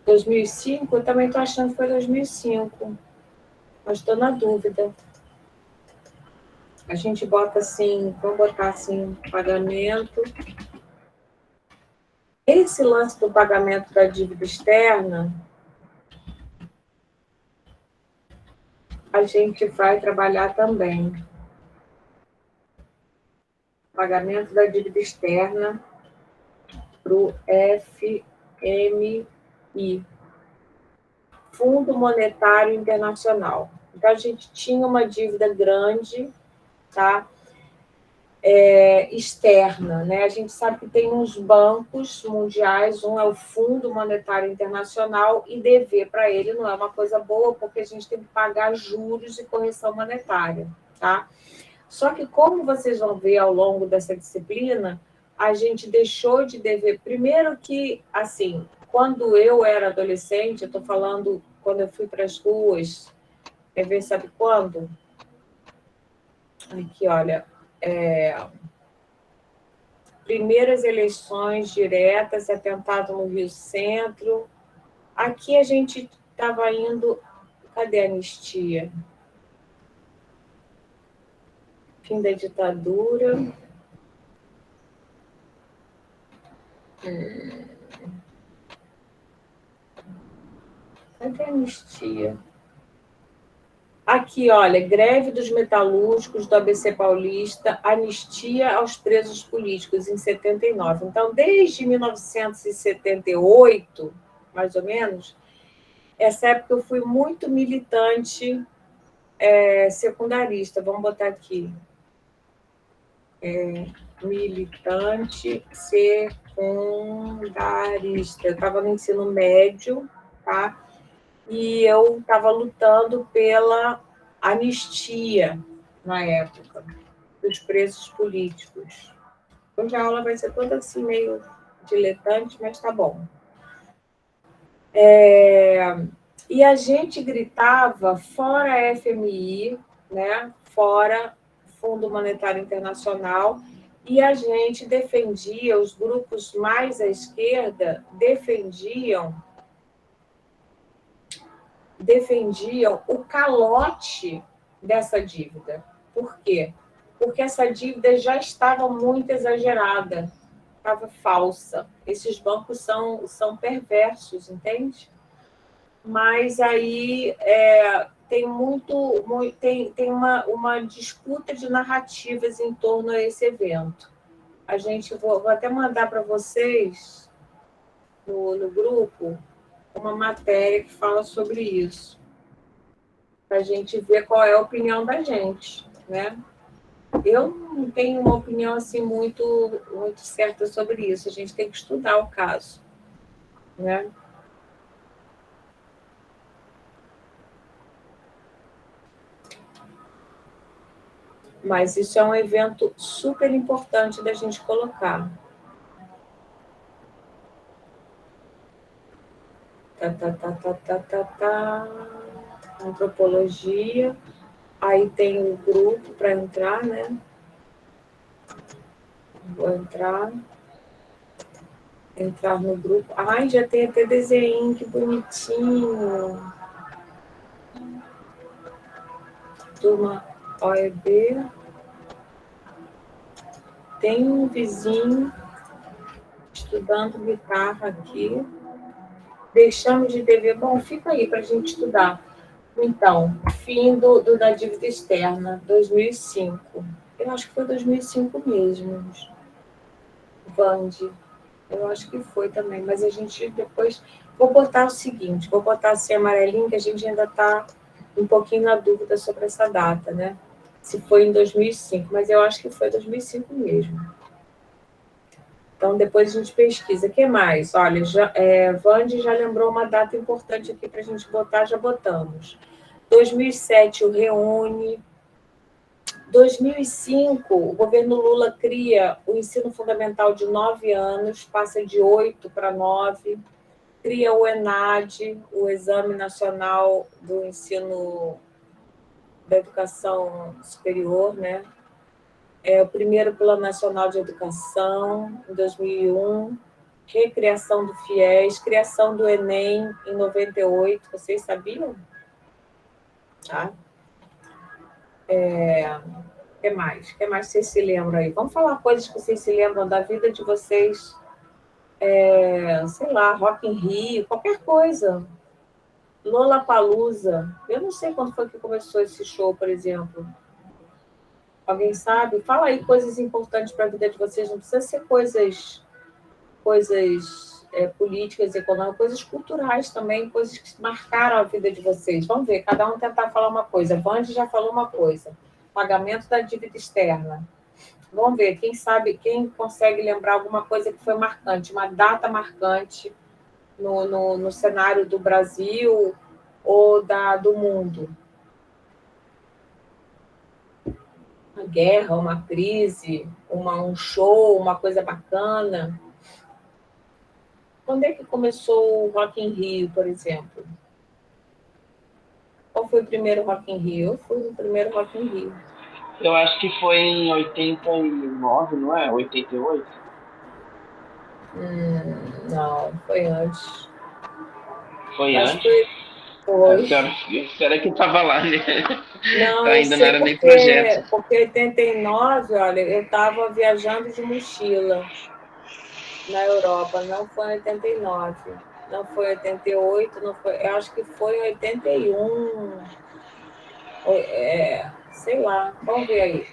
2005? Eu também estou achando que foi 2005, mas estou na dúvida. A gente bota assim, vamos botar assim, pagamento. Esse lance do pagamento da dívida externa, a gente vai trabalhar também. Pagamento da dívida externa para o FMI, Fundo Monetário Internacional. Então, a gente tinha uma dívida grande, tá? Externa, né? A gente sabe que tem uns bancos mundiais, um é o Fundo Monetário Internacional, e dever para ele não é uma coisa boa, porque a gente tem que pagar juros e correção monetária, tá? Só que, como vocês vão ver ao longo dessa disciplina, a gente deixou de dever. Primeiro que, assim, quando eu era adolescente, eu estou falando quando eu fui para as ruas, quer ver, sabe quando? Aqui, olha, primeiras eleições diretas, atentado no Rio Centro. Aqui a gente estava indo... Cadê a anistia? Fim da ditadura. Cadê a anistia? Aqui, olha, greve dos metalúrgicos do ABC Paulista, anistia aos presos políticos em 79. Então, desde 1978, mais ou menos, essa época eu fui muito militante secundarista. Vamos botar aqui. Militante secundarista. Eu estava no ensino médio, tá? E eu estava lutando pela anistia, na época, dos presos políticos. Hoje a aula vai ser toda assim, meio diletante, mas tá bom. E a gente gritava fora FMI, né? Fora Fundo Monetário Internacional, e a gente defendia, os grupos mais à esquerda defendiam defendiam o calote dessa dívida. Por quê? Porque essa dívida já estava muito exagerada, estava falsa. Esses bancos são perversos, entende? Mas aí tem uma disputa de narrativas em torno a esse evento. Vou até mandar para vocês no grupo uma matéria que fala sobre isso, para a gente ver qual é a opinião da gente, né? Eu não tenho uma opinião assim muito certa sobre isso. A gente tem que estudar o caso, né? Mas isso é um evento super importante da gente colocar. Antropologia. Aí tem o grupo para entrar, né? Vou entrar no grupo. Ai, já tem até desenho, que bonitinho. Turma OEB. Tem um vizinho estudando guitarra aqui. Deixamos de dever. Bom, fica aí para a gente estudar. Então, fim da dívida externa, 2005. Eu acho que foi 2005 mesmo. Vande. Eu acho que foi também, mas a gente depois... Vou botar o seguinte, vou botar assim amarelinho, que a gente ainda está um pouquinho na dúvida sobre essa data, né? Se foi em 2005, mas eu acho que foi 2005 mesmo. Então, depois a gente pesquisa. O que mais? Olha, Vande já lembrou uma data importante aqui para a gente botar, já botamos. 2007, o Reúne. 2005, o governo Lula cria o ensino fundamental de 9 anos, passa de 8 para 9, cria o ENAD, o Exame Nacional do Ensino da Educação Superior, né? O primeiro Plano Nacional de Educação, em 2001, recriação do FIES, criação do Enem, em 98, vocês sabiam? Tá? O que mais? O que mais vocês se lembram aí? Vamos falar coisas que vocês se lembram da vida de vocês, sei lá, Rock in Rio, qualquer coisa. Lollapalooza. Eu não sei quando foi que começou esse show, por exemplo. Alguém sabe? Fala aí coisas importantes para a vida de vocês. Não precisa ser coisas políticas, econômicas, coisas culturais também, coisas que marcaram a vida de vocês. Vamos ver, cada um tentar falar uma coisa. Vande já falou uma coisa. Pagamento da dívida externa. Vamos ver, quem sabe, quem consegue lembrar alguma coisa que foi marcante, uma data marcante no cenário do Brasil ou do mundo. Uma guerra, uma crise, um show, uma coisa bacana. Quando é que começou o Rock in Rio, por exemplo? Qual foi o primeiro Rock in Rio? Eu fui no primeiro Rock in Rio.
Eu acho que foi em 89, não é? 88?
Não, foi antes.
Foi
Acho
antes?
que foi.
A senhora que estava lá, né?
Não,
Ainda não era nem projeto.
Porque 89, olha, eu estava viajando de mochila na Europa, não foi em 89, não foi em 88, não foi, eu acho que foi em 81, sei lá, vamos ver aí.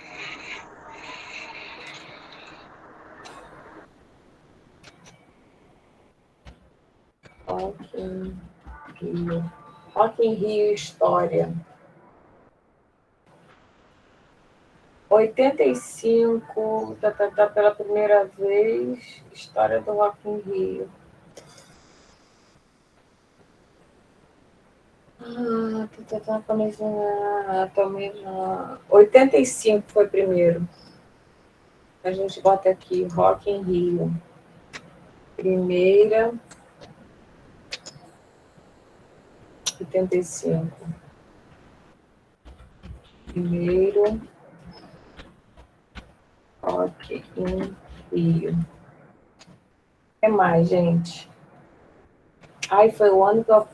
Rock in Rio História. 85, pela primeira vez, história do Rock in Rio. 85 foi primeiro. A gente bota aqui, Rock in Rio. Primeira, 85. Primeiro, Rock in Rio. O que mais, gente? Ai, foi o ano que eu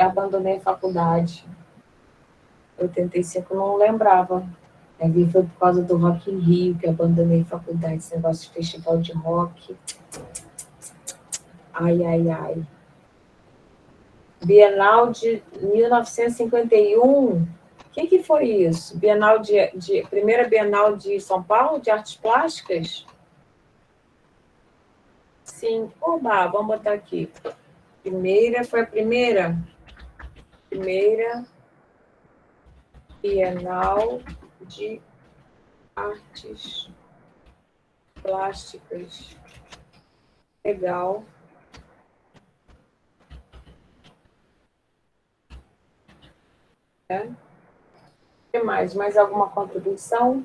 abandonei a faculdade. 85, não lembrava. Aí foi por causa do Rock in Rio que eu abandonei a faculdade, esse negócio de festival de rock. Ai, ai, ai. Bienal de 1951. O que foi isso? Primeira Bienal de São Paulo, de artes plásticas? Sim. Oba, vamos botar aqui. Foi a primeira Bienal de Artes Plásticas. Legal. O que mais? Mais alguma contribuição?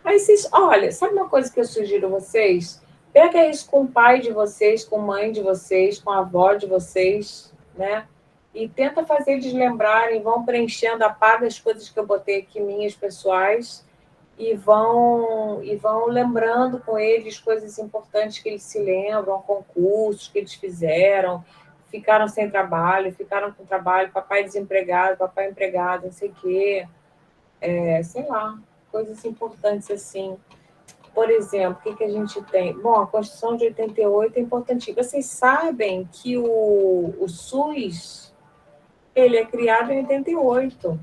Aí vocês, olha, sabe uma coisa que eu sugiro a vocês? Pega isso com o pai de vocês, com a mãe de vocês, com a avó de vocês, né? E tenta fazer eles lembrarem, vão preenchendo, apaga as coisas que eu botei aqui, minhas pessoais, e vão lembrando com eles coisas importantes que eles se lembram, concursos que eles fizeram, ficaram sem trabalho, ficaram com trabalho, papai desempregado, papai empregado, não sei o quê, sei lá, coisas importantes assim. Por exemplo, o que a gente tem? Bom, a Constituição de 88 é importante. Vocês sabem que o SUS, ele é criado em 88.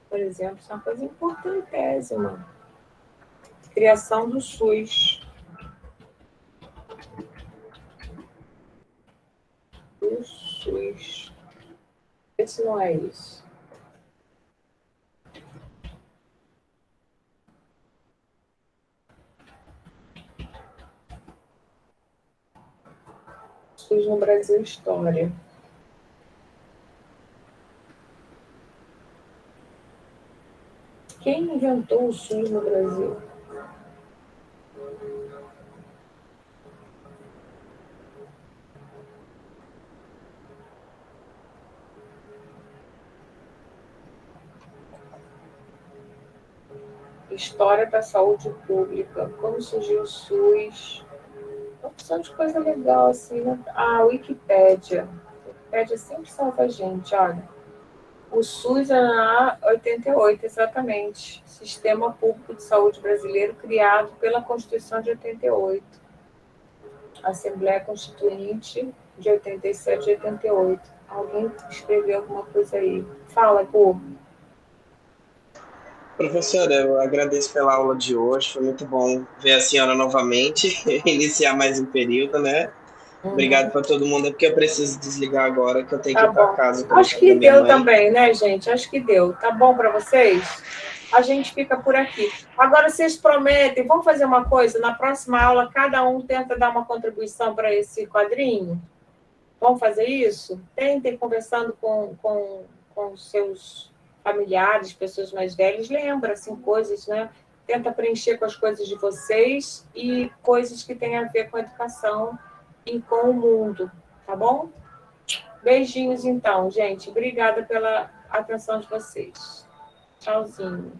Por exemplo, isso é uma coisa importantíssima. Criação do SUS. O SUS. Esse não é isso. SUS no Brasil, história. Quem inventou o SUS no Brasil? História da saúde pública. Como surgiu o SUS? Uma opção de coisa legal, assim, né? Ah, Wikipédia. Wikipédia sempre salva a gente, olha. O SUS é na 88, exatamente. Sistema Público de Saúde Brasileiro, criado pela Constituição de 88. Assembleia Constituinte de 87 e 88. Alguém escreveu alguma coisa aí? Fala, Gu.
Professora, eu agradeço pela aula de hoje, foi muito bom ver a senhora novamente, iniciar mais um período, né? Obrigado para todo mundo, é porque eu preciso desligar agora, que eu tenho que ir para casa.
Acho que deu também, né, gente? Acho que deu. Tá bom para vocês? A gente fica por aqui. Agora, vocês prometem, vamos fazer uma coisa? Na próxima aula, cada um tenta dar uma contribuição para esse quadrinho? Vamos fazer isso? Tentem conversando com seus familiares, pessoas mais velhas, lembra, assim, coisas, né? Tenta preencher com as coisas de vocês e coisas que têm a ver com a educação e com o mundo, tá bom? Beijinhos, então, gente. Obrigada pela atenção de vocês. Tchauzinho.